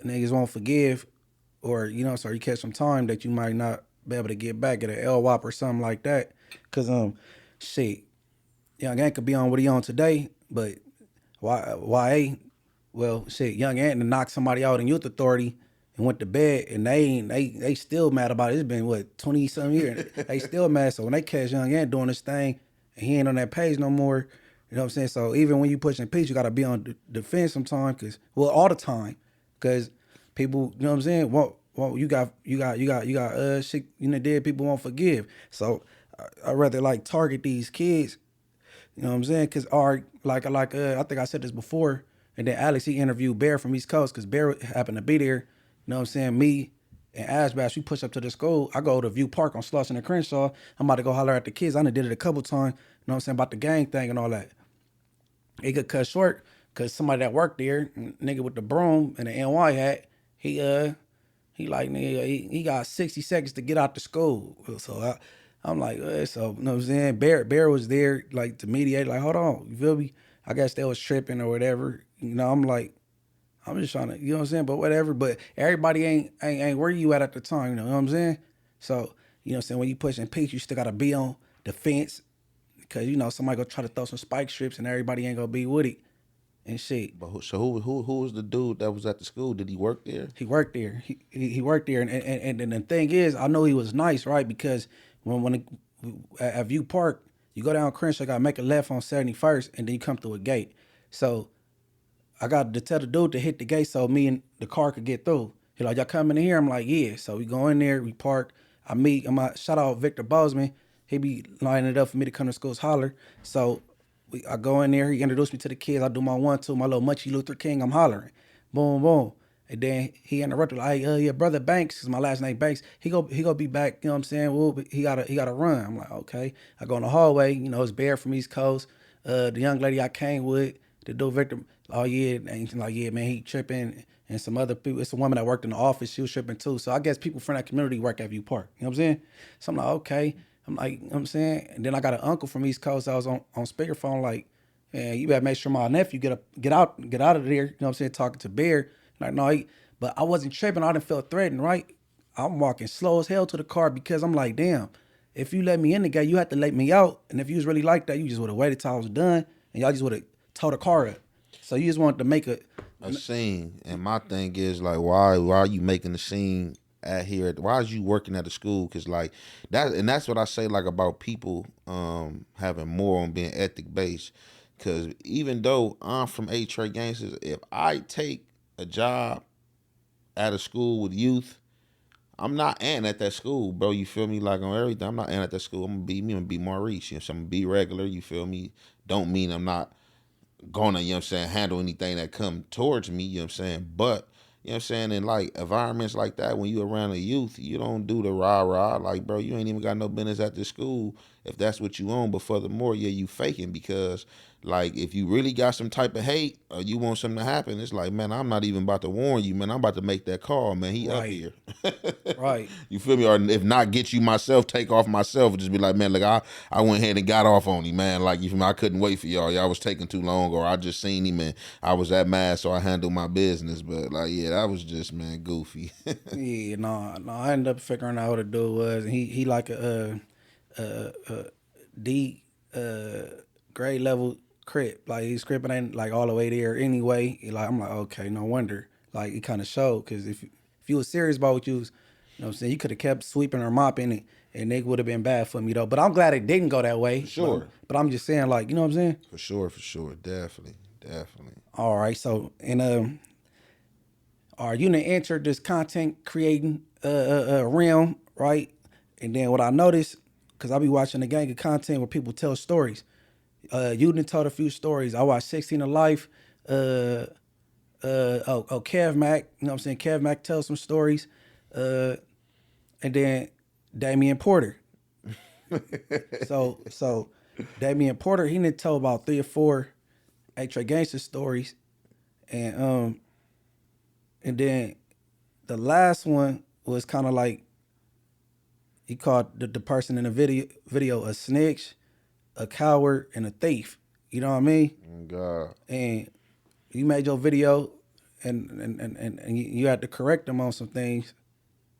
Speaker 1: niggas won't forgive, or so you catch some time that you might not be able to get back at an LWOP or something like that. Cause shit, Young Ant could be on what he on today, but why? Well, shit, Young Ant to knock somebody out in youth authority and went to bed, and they still mad about it. It's been what 20-some years. They still mad. So when they catch Young Ant doing this thing, and he ain't on that page no more, you know what I'm saying? So even when you pushing peace, you gotta be on defense sometimes, all the time, cause people, you know what I'm saying? Well, you got shit, dead people won't forgive. So I rather like target these kids, you know what I'm saying? Cause I think I said this before, and then Alex, he interviewed Bear from East Coast, cause Bear happened to be there. You know what I'm saying? Me and Ashbash, we push up to the school. I go to View Park on Slauson and Crenshaw. I'm about to go holler at the kids. I done did it a couple times. You know what I'm saying? About the gang thing and all that. It could cut short because somebody that worked there, nigga with the broom and the NY hat, he like, nigga, he got 60 seconds to get out the school. So I'm like, so, you know what I'm saying? Bear was there, like, to mediate, like, hold on, you feel me? I guess they was tripping or whatever. I'm like, I'm just trying to, you know what I'm saying? But whatever. But everybody ain't where you at the time, you know what I'm saying? So, you know what I'm saying? When you pushing peace, you still got to be on the fence because, somebody gonna try to throw some spike strips and everybody ain't gonna be with it and shit.
Speaker 2: But who was the dude that was at the school? Did he work there?
Speaker 1: He worked there. He worked there, and the thing is, I know he was nice, right? Because at View Park, you go down Crenshaw, got to make a left on 71st, and then you come through a gate. So I got to tell the dude to hit the gate so me and the car could get through. He like, y'all coming in here? I'm like, yeah. So we go in there, we park. Shout out Victor Bozeman. He be lining it up for me to come to school's holler. So I go in there, he introduced me to the kids. I do my 1-2, my little Munchie Luther King, I'm hollering. Boom, boom. And then he interrupted, like, your brother Banks, because my last name Banks, he go be back, you know what I'm saying? Well, he gotta run. I'm like, okay. I go in the hallway, it's Bear from East Coast. The young lady I came with, the dude Victor, oh yeah, and he's like, yeah, man, he tripping. And some other people, it's a woman that worked in the office, she was tripping too. So I guess people from that community work at View Park. You know what I'm saying? So I'm like, okay. I'm like, you know what I'm saying? And then I got an uncle from East Coast. I was on speakerphone like, man, you better make sure my nephew get out of there. You know what I'm saying? Talking to Bear. Like, no, but I wasn't tripping. I didn't feel threatened, right? I'm walking slow as hell to the car because I'm like, damn, if you let me in the gate, you have to let me out. And if you was really like that, you just would have waited till I was done and y'all just would have towed the car up. So you just wanted to make a
Speaker 2: scene. And my thing is like, why are you making the scene at here? Why is you working at the school? Because like that's what I say like about people having more on being ethic based. Because even though I'm from Eight Tray Gangsters, if I take a job at a school with youth, I'm not Ant at that school, bro. You feel me? Like on everything, I'm not Ant at that school. I'm gonna be Maurice. You know, so I'm gonna be regular. You feel me? Don't mean I'm not gonna, you know what I'm saying, handle anything that come towards me, you know what I'm saying? But, you know what I'm saying, in like environments like that, when you around the youth, you don't do the rah-rah. Like, bro, you ain't even got no business at the school if that's what you own. But furthermore, yeah, you faking because like if you really got some type of hate or you want something to happen, it's like, man, I'm not even about to warn you, man. I'm about to make that call, man. He up
Speaker 1: Right.
Speaker 2: here.
Speaker 1: Right.
Speaker 2: You feel me? Or if not, get you myself, take off myself, just be like, man, look, I went ahead and got off on him, man. Like, you feel me? I couldn't wait for y'all. Y'all was taking too long, or I just seen him and I was that mad, so I handled my business. But like, yeah, that was just, man, goofy.
Speaker 1: Yeah, no. I ended up figuring out what the dude was. He like a D grade level Crip. Like his Crippin' ain't like all the way there anyway. Like I'm like, okay, no wonder. Like it kind of showed because if you was serious about what you was, you know what I'm saying, you could have kept sweeping or mopping it, and it would have been bad for me though. But I'm glad it didn't go that way.
Speaker 2: For sure.
Speaker 1: But I'm just saying, like, you know what I'm saying?
Speaker 2: For sure. Definitely.
Speaker 1: All right. So our unit entered this content creating realm, right? And then what I noticed, because I be watching a gang of content where people tell stories. Unit told a few stories. I watched 16 to Life. Kev Mac, you know what I'm saying? Kev Mac tells some stories. And then Damian Porter. so Damian Porter, he didn't tell about 3 or 4 Eight Tray Gangster stories. And then the last one was kind of like he called the person in the video a snitch, a coward, and a thief. You know what I mean?
Speaker 2: Oh, God.
Speaker 1: And you made your video, and you had to correct them on some things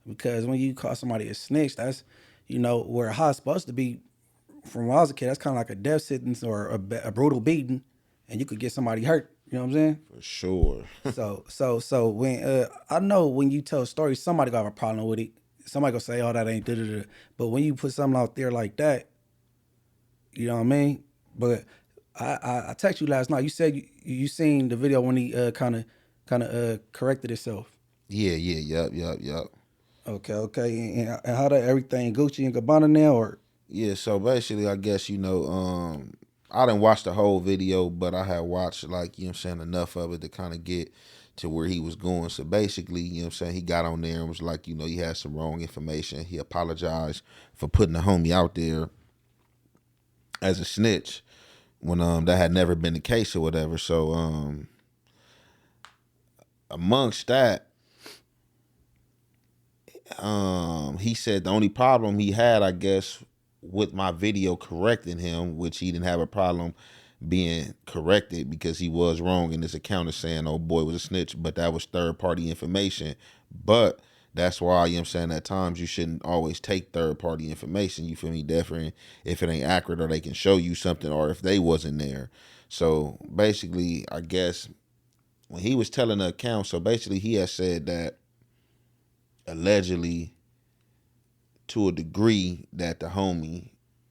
Speaker 1: because when you call somebody a snitch, that's where how's supposed to be. From when I was a kid, that's kind of like a death sentence or a brutal beating, and you could get somebody hurt. You know what I'm saying?
Speaker 2: For sure.
Speaker 1: So when I know when you tell stories, somebody gonna have a problem with it. Somebody gonna say, "Oh, that ain't da-da-da." But when you put something out there like that, you know what I mean? But I text you last night. You said you seen the video when he kind of corrected itself.
Speaker 2: Yeah, yup.
Speaker 1: Okay. And how that everything Gucci and Gabbana now, or
Speaker 2: Yeah, so basically, I guess, I didn't watch the whole video, but I had watched, like, you know what I'm saying, enough of it to kind of get to where he was going. So basically, you know what I'm saying, he got on there and was like, he had some wrong information. He apologized for putting the homie out there as a snitch when that had never been the case or whatever. So amongst that, he said the only problem he had, I guess, with my video correcting him, which he didn't have a problem being corrected because he was wrong in this account of saying, oh boy was a snitch, but that was third party information. But that's why, you know what I'm saying, at times you shouldn't always take third party information. You feel me? Definitely if it ain't accurate or they can show you something or if they wasn't there. So basically, I guess when he was telling the account, so basically he had said that allegedly to a degree that the homie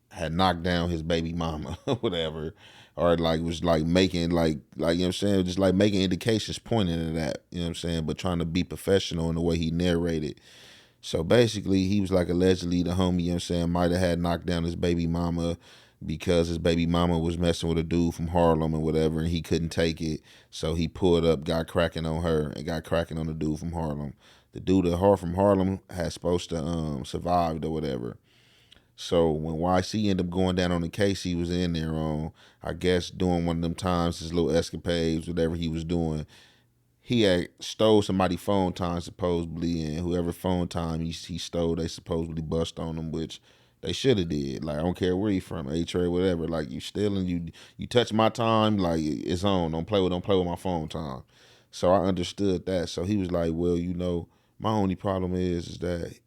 Speaker 2: had knocked down his baby mama or whatever, or like was like making like you know what I'm saying, just like making indications pointing to that, you know what I'm saying, but trying to be professional in the way he narrated. So basically he was like allegedly the homie, you know what I'm saying, might have had knocked down his baby mama because his baby mama was messing with a dude from Harlem and whatever, and he couldn't take it. So he pulled up, got cracking on her, and got cracking on the dude from Harlem. The dude from Harlem had supposed to survived or whatever. So when YC ended up going down on the case he was in there on, I guess doing one of them times, his little escapades, whatever he was doing, he had stole somebody's phone time supposedly, and whoever phone time he stole, they supposedly bust on him, which they should have did. Like, I don't care where you from, Eight Tray, whatever. Like, you stealing, you touch my time, like it's on. Don't play with my phone time. So I understood that. So he was like, well, my only problem is that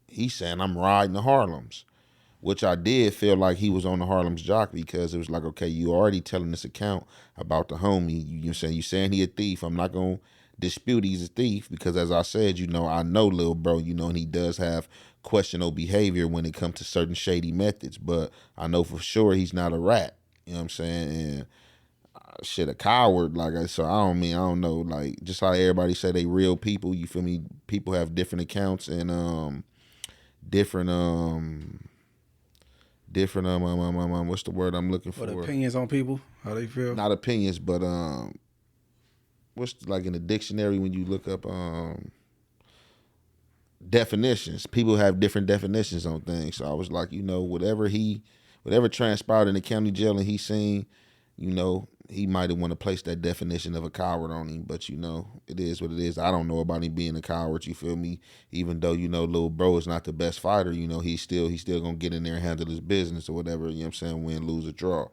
Speaker 2: he's saying I'm riding the Harlems, which I did feel like he was on the Harlem's jock because it was like, okay, you already telling this account about the homie. You saying he a thief. I'm not gonna dispute he's a thief because as I said, I know Lil Bro, and he does have questionable behavior when it comes to certain shady methods, but I know for sure he's not a rat. You know what I'm saying? And shit, a coward. So I don't know. Like, just how everybody say they real people. You feel me? People have different accounts and different what's the word I'm looking for?
Speaker 1: what opinions on people, how they feel.
Speaker 2: Not opinions, but what's like in the dictionary when you look up definitions. People have different definitions on things. So I was like, whatever transpired in the county jail and he seen, he might have want to place that definition of a coward on him. But it is what it is. I don't know about him being a coward. You feel me? Even though little bro is not the best fighter, he's still gonna get in there and handle his business or whatever. You know what I'm saying? Win, lose, or draw.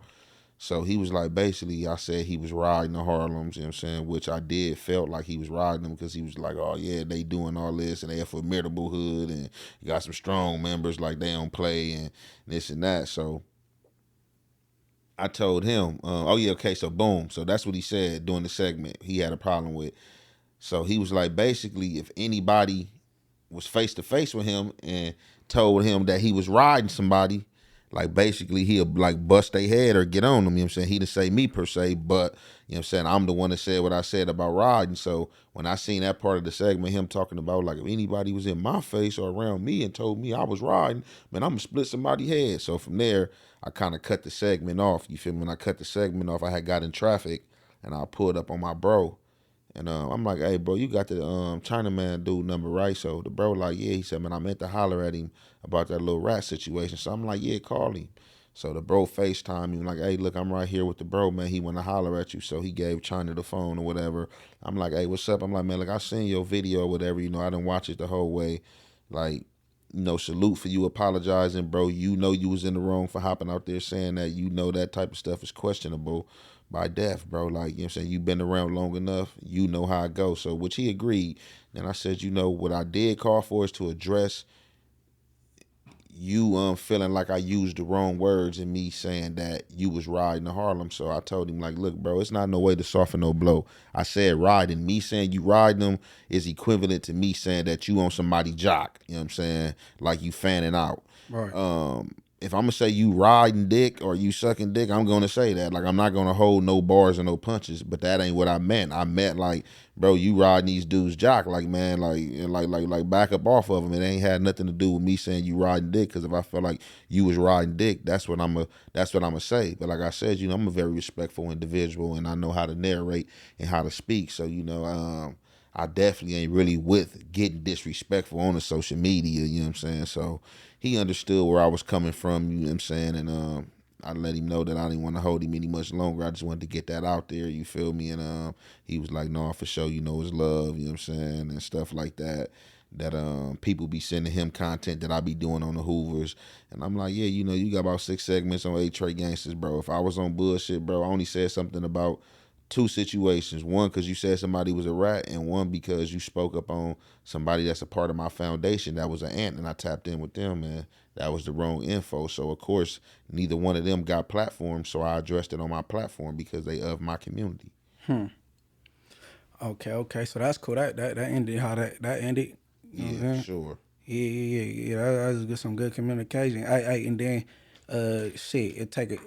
Speaker 2: So he was like, basically, I said he was riding the Harlems, you know what I'm saying? Which I did felt like he was riding them because he was like, oh, yeah, they doing all this and they have formidable hood and you got some strong members like they don't play and this and that. So I told him, oh, yeah, okay, so boom. So that's what he said during the segment he had a problem with. So he was like, basically, if anybody was face to face with him and told him that he was riding somebody, like basically he'll like bust their head or get on them, you know what I'm saying? He didn't say me per se, but you know what I'm saying, I'm the one that said what I said about riding. So when I seen that part of the segment, him talking about like if anybody was in my face or around me and told me I was riding, man, I'm gonna split somebody's head. So from there, I kind of cut the segment off. You feel me? When I cut the segment off, I had got in traffic and I pulled up on my bro. And I'm like, hey, bro, you got the Chinaman dude number, right? So the bro like, yeah. He said, man, I meant to holler at him about that little rat situation. So I'm like, yeah, call him. So the bro FaceTime him like, hey, look, I'm right here with the bro, man. He want to holler at you. So he gave China the phone or whatever. I'm like, hey, what's up? I'm like, man, look, I seen your video or whatever. I didn't watch it the whole way. Like, salute for you apologizing, bro. You was in the wrong for hopping out there saying that. That type of stuff is questionable by death, bro. Like, you know what I'm saying? You've been around long enough. You know how it goes. So, which he agreed. And I said, what I did call for is to address you feeling like I used the wrong words and me saying that you was riding to Harlem. So I told him like, look, bro, it's not no way to soften no blow. I said riding. Me saying you riding them is equivalent to me saying that you on somebody jock. You know what I'm saying? Like you fanning out.
Speaker 1: Right.
Speaker 2: If I'm gonna say you riding dick or you sucking dick, I'm gonna say that. Like I'm not gonna hold no bars or no punches, but that ain't what I meant. I meant like, bro, you riding these dudes jock, like man, like back up off of them. It ain't had nothing to do with me saying you riding dick. Because if I felt like you was riding dick, that's what I'ma say. But like I said, I'm a very respectful individual, and I know how to narrate and how to speak. So I definitely ain't really with getting disrespectful on the social media, you know what I'm saying? So he understood where I was coming from, you know what I'm saying? And I let him know that I didn't want to hold him any much longer. I just wanted to get that out there, you feel me? And he was like, no, for sure, it's love, you know what I'm saying? And stuff like that. That people be sending him content that I be doing on the Hoovers. And I'm like, yeah, you got about 6 segments on Eight Tray Gangsters, bro. If I was on bullshit, bro, I only said something about 2 situations. One, because you said somebody was a rat, and one, because you spoke up on somebody that's a part of my foundation that was an ant, and I tapped in with them, and that was the wrong info. So, of course, neither one of them got platforms, so I addressed it on my platform because they of my community.
Speaker 1: Okay. So that's cool. That ended how that ended.
Speaker 2: Yeah, for sure.
Speaker 1: Yeah. That was some good communication. And then, shit, it take a.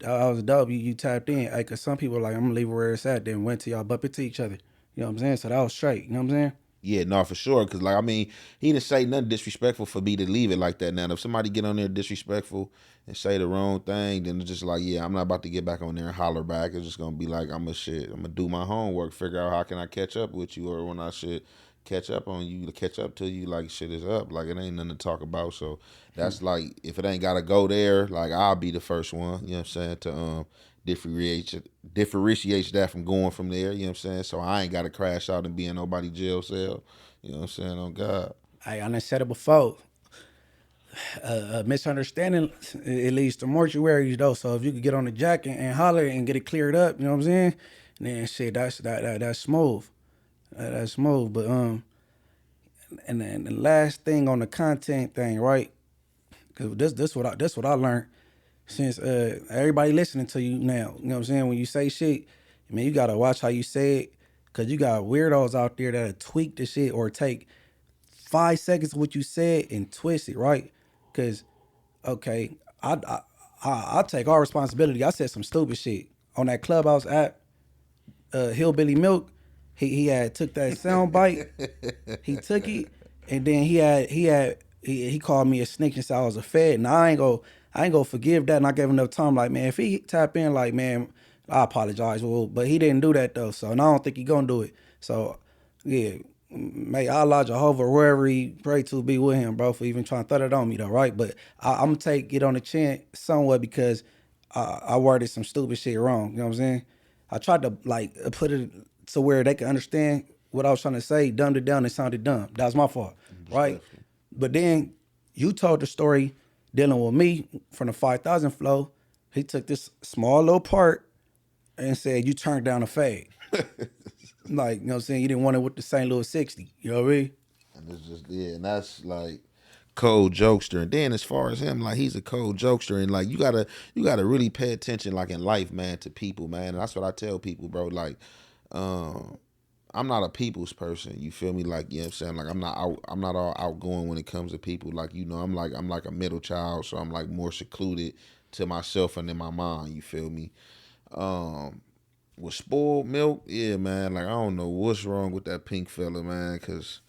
Speaker 1: I was dope. You tapped in. Cause some people like, I'm gonna leave it where it's at. Then went to y'all bump into each other. You know what I'm saying? So that was straight. You know what I'm saying?
Speaker 2: Yeah, no, for sure. Because, he didn't say nothing disrespectful for me to leave it like that. Now, if somebody get on there disrespectful and say the wrong thing, then it's just like, yeah, I'm not about to get back on there and holler back. It's just going to be like, I'm going to do my homework, figure out how can I catch up with you, or when I should catch up on you, to catch up to you, like, shit is up. Like, it ain't nothing to talk about. So that's like, if it ain't got to go there, like, I'll be the first one, you know what I'm saying, to differentiates that from going from there, you know what I'm saying? So I ain't got to crash out and be in nobody jail cell, you know what I'm saying, on God.
Speaker 1: I done said it before. Misunderstanding, it leads to mortuaries though. So if you could get on the jack and holler and get it cleared up, you know what I'm saying? Then shit, that's smooth. That's smooth. But and then the last thing on the content thing, right? Because this what I learned since everybody listening to you now. You know what I'm saying? When you say shit, man, you gotta watch how you say it, cause you got weirdos out there that'll tweak the shit or take 5 seconds of what you said and twist it, right? Cause okay, I take all responsibility. I said some stupid shit on that Clubhouse app. Hillbilly Milk, he had took that sound bite, he took it, and then he called me a snitch and said I was a fed. And I ain't go forgive that. And I gave him enough time. Like, man, if he tap in, like, man, I apologize. Well, but he didn't do that though. So and I don't think he gonna do it. So yeah, may Allah Jehovah, wherever he pray to, be with him, bro, for even trying to throw that on me though, right? But I'm gonna take it on the chin somewhat because I worded some stupid shit wrong. You know what I'm saying? I tried to like put it to where they could understand what I was trying to say, dumbed it down and sounded dumb. That was my fault, right? But then you told the story dealing with me from the 5,000 flow. He took this small little part and said you turned down a fade. Like, you know what I'm saying? You didn't want it with the St. Louis 60. You know what I mean?
Speaker 2: And it's just and that's like cold jokester. And then as far as him, like he's a cold jokester, and like you gotta really pay attention, like in life, man, to people, man. And that's what I tell people, bro. Like, I'm not a people's person. You feel me? Like, you know what I'm saying? Like I'm not all outgoing when it comes to people. Like, I'm like a middle child, so I'm like more secluded to myself and in my mind. You feel me? With spoiled milk, yeah, man. Like I don't know what's wrong with that pink fella, man, because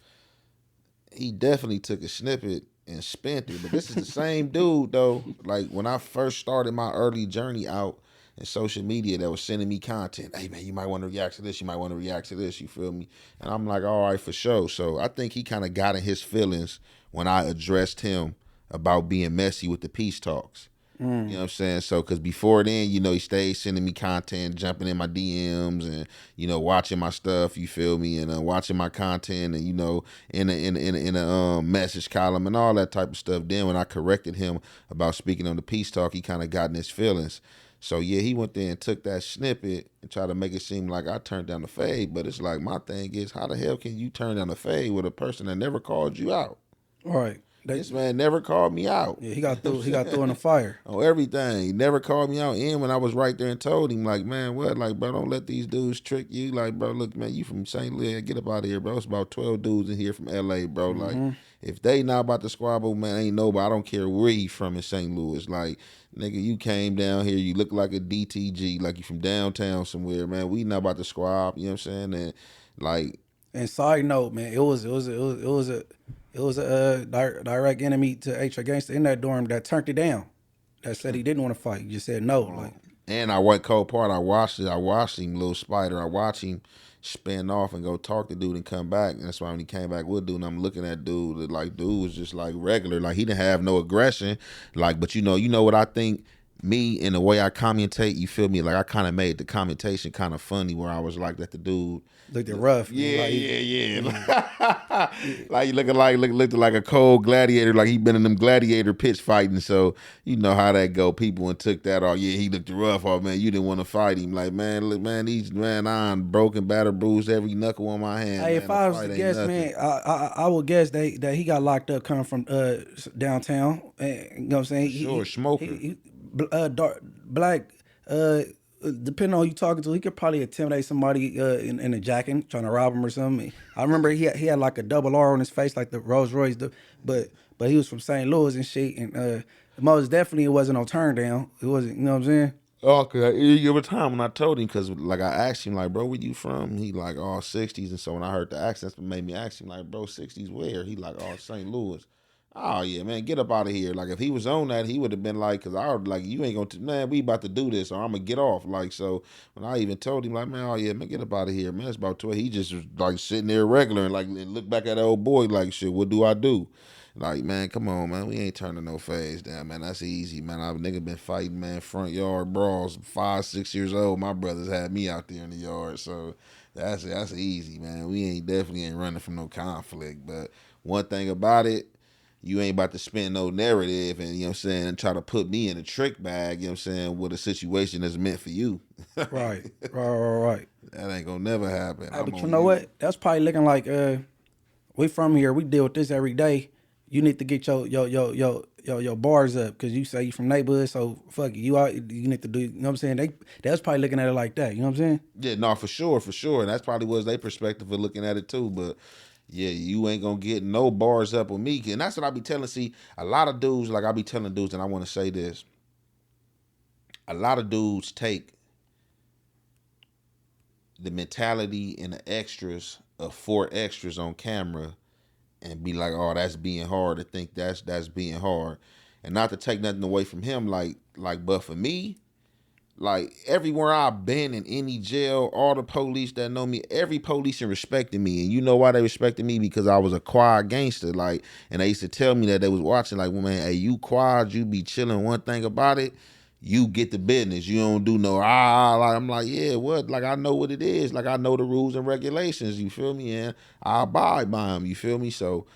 Speaker 2: he definitely took a snippet and spent it. But this is the same dude though. Like when I first started my early journey out in social media, that was sending me content. Hey man, you might want to react to this. You might want to react to this. You feel me? And I'm like, all right, for sure. So I think he kind of got in his feelings when I addressed him about being messy with the peace talks. You know what I'm saying? So, because before then, he stayed sending me content, jumping in my DMs, and watching my stuff. You feel me? And watching my content, and in a message column and all that type of stuff. Then when I corrected him about speaking on the peace talk, he kind of got in his feelings. So yeah, he went there and took that snippet and tried to make it seem like I turned down the fade. But it's like my thing is, how the hell can you turn down the fade with a person that never called you out?
Speaker 1: All right.
Speaker 2: This man never called me out.
Speaker 1: Yeah, he got through in the fire.
Speaker 2: On everything. He never called me out. And when I was right there and told him, like, man, what? Like, bro, don't let these dudes trick you. Like, bro, look, man, you from St. Louis. Get up out of here, bro. It's about 12 dudes in here from LA, bro. Like, if they not about to squabble, man, ain't nobody. I don't care where he from in St. Louis. Like, nigga, you came down here. You look like a DTG. Like, you from downtown somewhere, man. We not about to squab. You know what I'm saying? And, like.
Speaker 1: And side note, man, it was a direct enemy to Eight Tray Gangster in that dorm that turned it down. That said he didn't want to fight. He just said no. Like,
Speaker 2: and I went cold part. I watched it. I watched him, little spider. I watched him spin off and go talk to dude and come back. And that's why when he came back with dude, and I'm looking at dude, like dude was just like regular. Like he didn't have no aggression. Like, but you know what I think. Me and the way I commentate, you feel me? Like I kind of made the commentation kind of funny, where I was like that the dude
Speaker 1: looked rough.
Speaker 2: Yeah. Like you looked like a cold gladiator, like he been in them gladiator pitch fighting. So you know how that go. People and took that off. Yeah, he looked rough. Oh man, you didn't want to fight him. Like man, look, man, I'm broken, battered, bruised, every knuckle on my hand.
Speaker 1: Hey,
Speaker 2: man,
Speaker 1: if I was to guess, man, I would guess that he got locked up coming from downtown. You know what I'm saying?
Speaker 2: Sure, smoker.
Speaker 1: Dark, black, depending on who you talking to, he could probably intimidate somebody in a jacket, trying to rob him or something. I remember he had like a double R on his face, like the Rolls Royce, but he was from St. Louis and shit, and most definitely it wasn't no turn down. It wasn't, you know what I'm saying?
Speaker 2: Oh, cause there was a time when I told him, cause like I asked him, like, bro, where you from? He like, all 60s, and so when I heard the accents, it made me ask him, like, bro, 60s where? He like, oh, St. Louis. Oh yeah, man, get up out of here. Like if he was on that, he would have been like, cause I would like, you ain't gonna, man, we about to do this, or I'm gonna get off. Like so, when I even told him, like, man, oh yeah, man, get up out of here, man. It's about 12. He just was like sitting there regular and like and look back at the old boy, like, shit, what do I do? Like, man, come on, man, we ain't turning no phase down, man. That's easy, man. I've nigga been fighting, man, front yard brawls, 5, 6 years old. My brothers had me out there in the yard, so that's easy, man. We definitely ain't running from no conflict. But one thing about it. You ain't about to spin no narrative and, you know what I'm saying, try to put me in a trick bag, you know what I'm saying, with a situation that's meant for you.
Speaker 1: Right.
Speaker 2: That ain't gonna never happen.
Speaker 1: Hey, but you know what? That's probably looking like we from here. We deal with this every day. You need to get your bars up because you say you from neighborhood, so fuck it. You need to do, you know what I'm saying? That's probably looking at it like that, you know what I'm saying?
Speaker 2: Yeah, no, for sure. And that's probably was their perspective of looking at it too, but yeah, you ain't gonna get no bars up with me. And that's what I be telling. See, a lot of dudes, like I be telling dudes, and I want to say this. A lot of dudes take the mentality and the extras of 4 extras on camera and be like, oh, that's being hard, to think that's being hard. And not to take nothing away from him, like, but for me, Like everywhere I've been in any jail, all the police that know me, every police respected me. And you know why they respected me? Because I was a quiet gangster. Like, and they used to tell me that they was watching, like, well, man, hey, you quiet, you be chilling. One thing about it, you get the business. You don't do no like I'm like, yeah, what? Like I know what it is. Like I know the rules and regulations. You feel me? And I abide by them. You feel me? So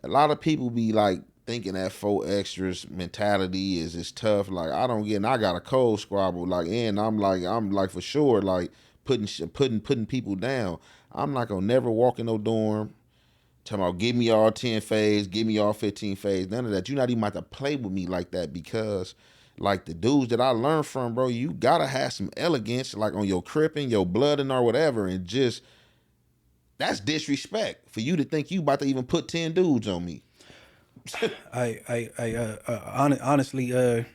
Speaker 2: a lot of people be like thinking that four extras mentality is tough. Like I don't get, and I got a cold squabble. Like, and I'm like for sure like putting people down. I'm not gonna never walk in no dorm talking about give me all 10 phase, give me all 15 phase. None of that. You're not even about to play with me like that because like the dudes that I learned from, bro, you gotta have some elegance like on your cripping, your blooding or whatever, and just that's disrespect for you to think you about to even put 10 dudes on me.
Speaker 1: Honestly, it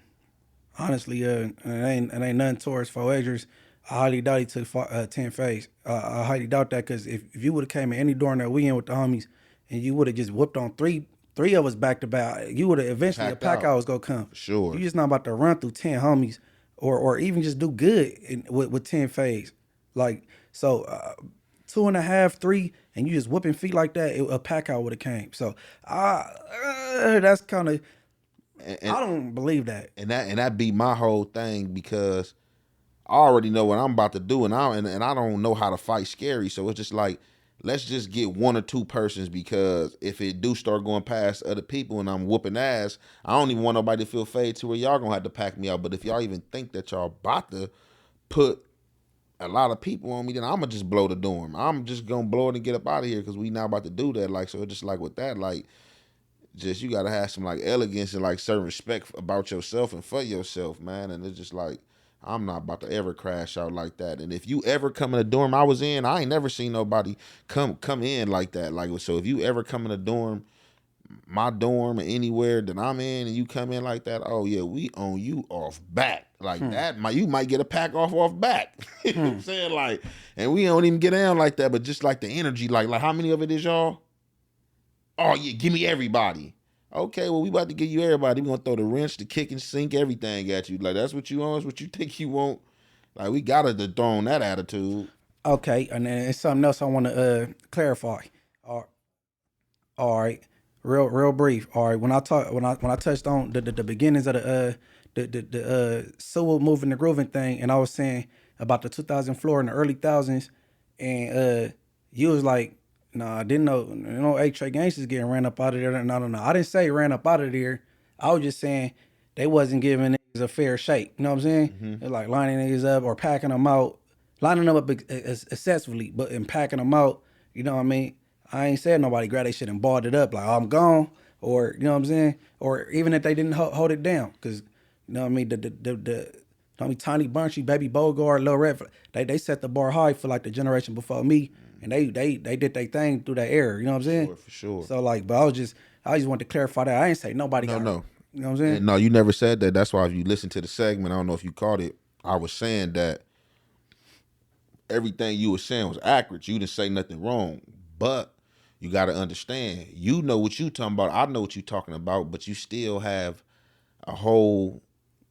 Speaker 1: ain't nothing towards four edgers. I highly doubt he took 10 phase. I highly doubt that because if you would have came in any dorm that we in with the homies and you would have just whooped on three of us back to back, you would have eventually a pack out was gonna come.
Speaker 2: For sure.
Speaker 1: You just not about to run through 10 homies or even just do good with 10 phase. Like so 2.5, 3, and you just whipping feet like that, a pack out would have came. So that's kind of I don't believe that.
Speaker 2: And that be my whole thing because I already know what I'm about to do, and I don't know how to fight scary. So it's just like let's just get one or two persons because if it do start going past other people and I'm whooping ass, I don't even want nobody to feel fade to where y'all gonna have to pack me out. But if y'all even think that y'all about to put a lot of people on me, then I'm gonna just blow the dorm. I'm just gonna blow it and get up out of here because we not about to do that. Like so, it's just like with that, like just you gotta have some like elegance and like certain respect about yourself and for yourself, man. And it's just like I'm not about to ever crash out like that. And if you ever come in a dorm I was in, I ain't never seen nobody come in like that. Like so, if you ever come in a dorm, my dorm or anywhere that I'm in, and you come in like that, oh yeah, we own you off back like that. You might get a pack off back. You know what I'm saying? Like, and we don't even get down like that, but just like the energy, like how many of it is y'all? Oh yeah, give me everybody. Okay, well we about to give you everybody. We gonna throw the wrench, the kick and sink, everything at you. Like that's what you want, what you think you want. Like we gotta dethrone that attitude.
Speaker 1: Okay, and then it's something else I want to clarify. All right, real brief. All right, when I touched on the beginnings of the SuWhoop Moovin the Groovin thing, and I was saying about the 2000 floor in the early thousands, and you was like, nah, I didn't know, Eight Tray Gangsters getting ran up out of there. No. I didn't say ran up out of there. I was just saying they wasn't giving niggas a fair shake. You know what I'm saying? They're like lining niggas up or packing them out, lining them up successfully, but in packing them out. You know what I mean? I ain't said nobody grab their shit and balled it up like, oh, I'm gone, or you know what I'm saying, or even if they didn't hold it down, because you know what I mean. Tiny Bunchy, Baby Bogart, Lil Red, they set the bar high for like the generation before me, and they did their thing through that era. You know what I'm saying?
Speaker 2: For sure.
Speaker 1: So like, but I just wanted to clarify that I ain't say nobody.
Speaker 2: No.
Speaker 1: You know what I'm saying?
Speaker 2: And no, you never said that. That's why if you listen to the segment, I don't know if you caught it. I was saying that everything you were saying was accurate. You didn't say nothing wrong, but you got to understand. You know what you talking about. I know what you talking about, but you still have a whole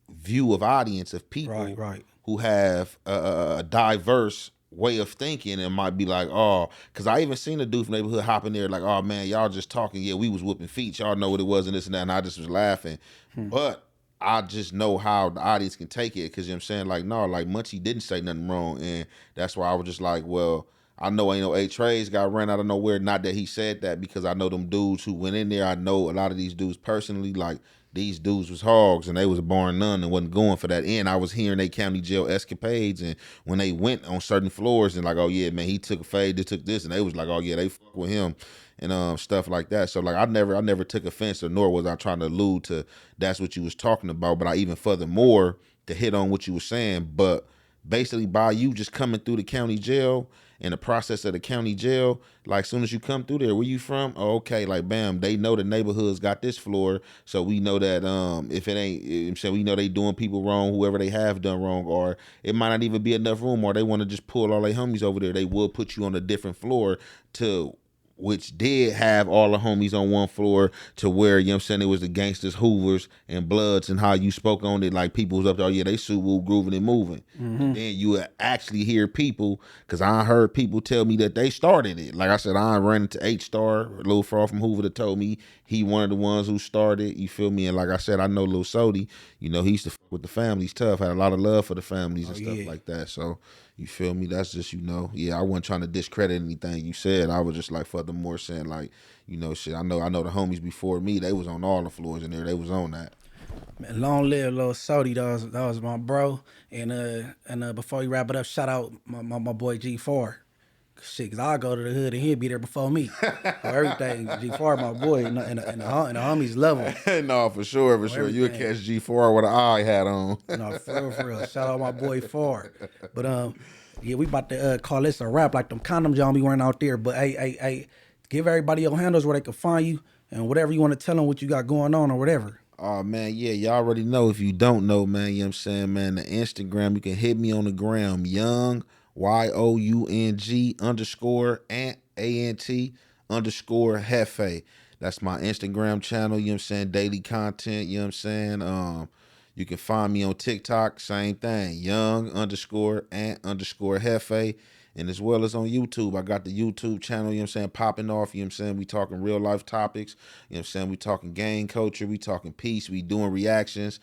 Speaker 2: view of audience of people
Speaker 1: Right.
Speaker 2: who have a diverse way of thinking and might be like, oh, because I even seen a dude from neighborhood hop in there like, oh man, y'all just talking. Yeah, we was whooping feet. Y'all know what it was and this and that. And I just was laughing. But I just know how the audience can take it because you know what I'm saying? Like, no, like Munchie didn't say nothing wrong. And that's why I was just like, well, I know ain't no Eight Trays got ran out of nowhere. Not that he said that because I know them dudes who went in there. I know a lot of these dudes personally. Like these dudes was hogs and they was born none and wasn't going for that. And I was hearing they county jail escapades and when they went on certain floors and like, oh yeah, man, he took a fade, they took this, and they was like, oh yeah, they fuck with him and stuff like that. So like I never took offense or nor was I trying to allude to that's what you was talking about. But I even furthermore to hit on what you were saying. But basically by you just coming through the county jail and the process of the county jail, like soon as you come through there, where you from? Oh, okay, like bam, they know the neighborhood's got this floor, so we know that if it ain't, so we know they doing people wrong, whoever they have done wrong, or it might not even be enough room, or they want to just pull all their homies over there. They will put you on a different floor to which did have all the homies on one floor to where, you know what I'm saying, it was the Gangsters, Hoovers, and Bloods, and how you spoke on it, like people was up there, oh yeah, they SuWhoop, Groovin and Moving. And then you would actually hear people, because I heard people tell me that they started it. Like I said, I ran into H-Star, Lil Far from Hoover, that told me he one of the ones who started, you feel me? And like I said, I know Lil Sody, you know, he used to fuck with the families tough, had a lot of love for the families and stuff like that. So, you feel me? That's just, you know, yeah, I wasn't trying to discredit anything you said. I was just like, furthermore, saying like, you know, shit, I know the homies before me, they was on all the floors in there. They was on that.
Speaker 1: Man, long live Lil Sody, that was my bro. And before we wrap it up, shout out my boy G4. Shit, cause I go to the hood and he'll be there before me. For everything, G4 my boy, and the homies love him.
Speaker 2: No, for sure, for sure. You would catch G4 with an eye hat on.
Speaker 1: No, for real. Shout out my boy Far. But yeah, we about to call this a wrap, like them condoms y'all be wearing out there. But hey, give everybody your handles where they can find you and whatever you want to tell them what you got going on or whatever.
Speaker 2: Oh man, yeah, y'all already know. If you don't know, man, you know what I'm saying, man, the Instagram, you can hit me on the gram, Young YOUNG underscore ANT underscore Jefe. That's my Instagram channel, you know what I'm saying, daily content, you know what I'm saying. You can find me on TikTok, same thing, Young underscore Ant underscore Jefe. And as well as on YouTube, I got the YouTube channel, you know what I'm saying, popping off, you know what I'm saying, we talking real life topics, you know what I'm saying, we talking gang culture, we talking peace, we doing reactions.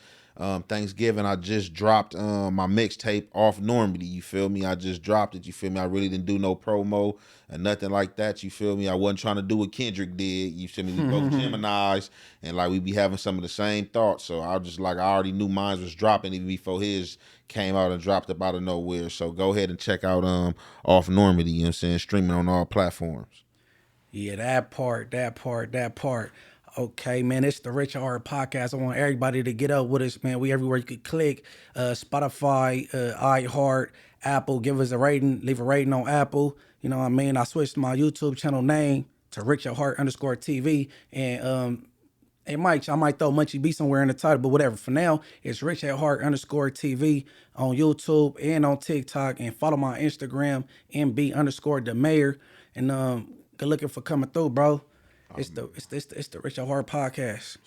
Speaker 2: Thanksgiving, I just dropped my mixtape Off Normandy, you feel me? I just dropped it, you feel me? I really didn't do no promo and nothing like that, you feel me? I wasn't trying to do what Kendrick did, you feel me? We both Geminis, and like we be having some of the same thoughts, so I was just like, I already knew mine was dropping even before his came out and dropped up out of nowhere. So go ahead and check out Off Normandy, you know what I'm saying, streaming on all platforms.
Speaker 1: Yeah, that part. Okay, man, it's the Rich Art Podcast. I want everybody to get up with us, man. We everywhere you could click. Spotify, iHeart, Apple. Give us a rating. Leave a rating on Apple. You know what I mean? I switched my YouTube channel name to Rich Heart _ TV. And hey, Mike, I might throw Munchie B somewhere in the title, but whatever. For now, it's Rich at Heart _ TV on YouTube and on TikTok. And follow my Instagram, MB _ the mayor. And good looking for coming through, bro. It's the Rich at Heart Podcast.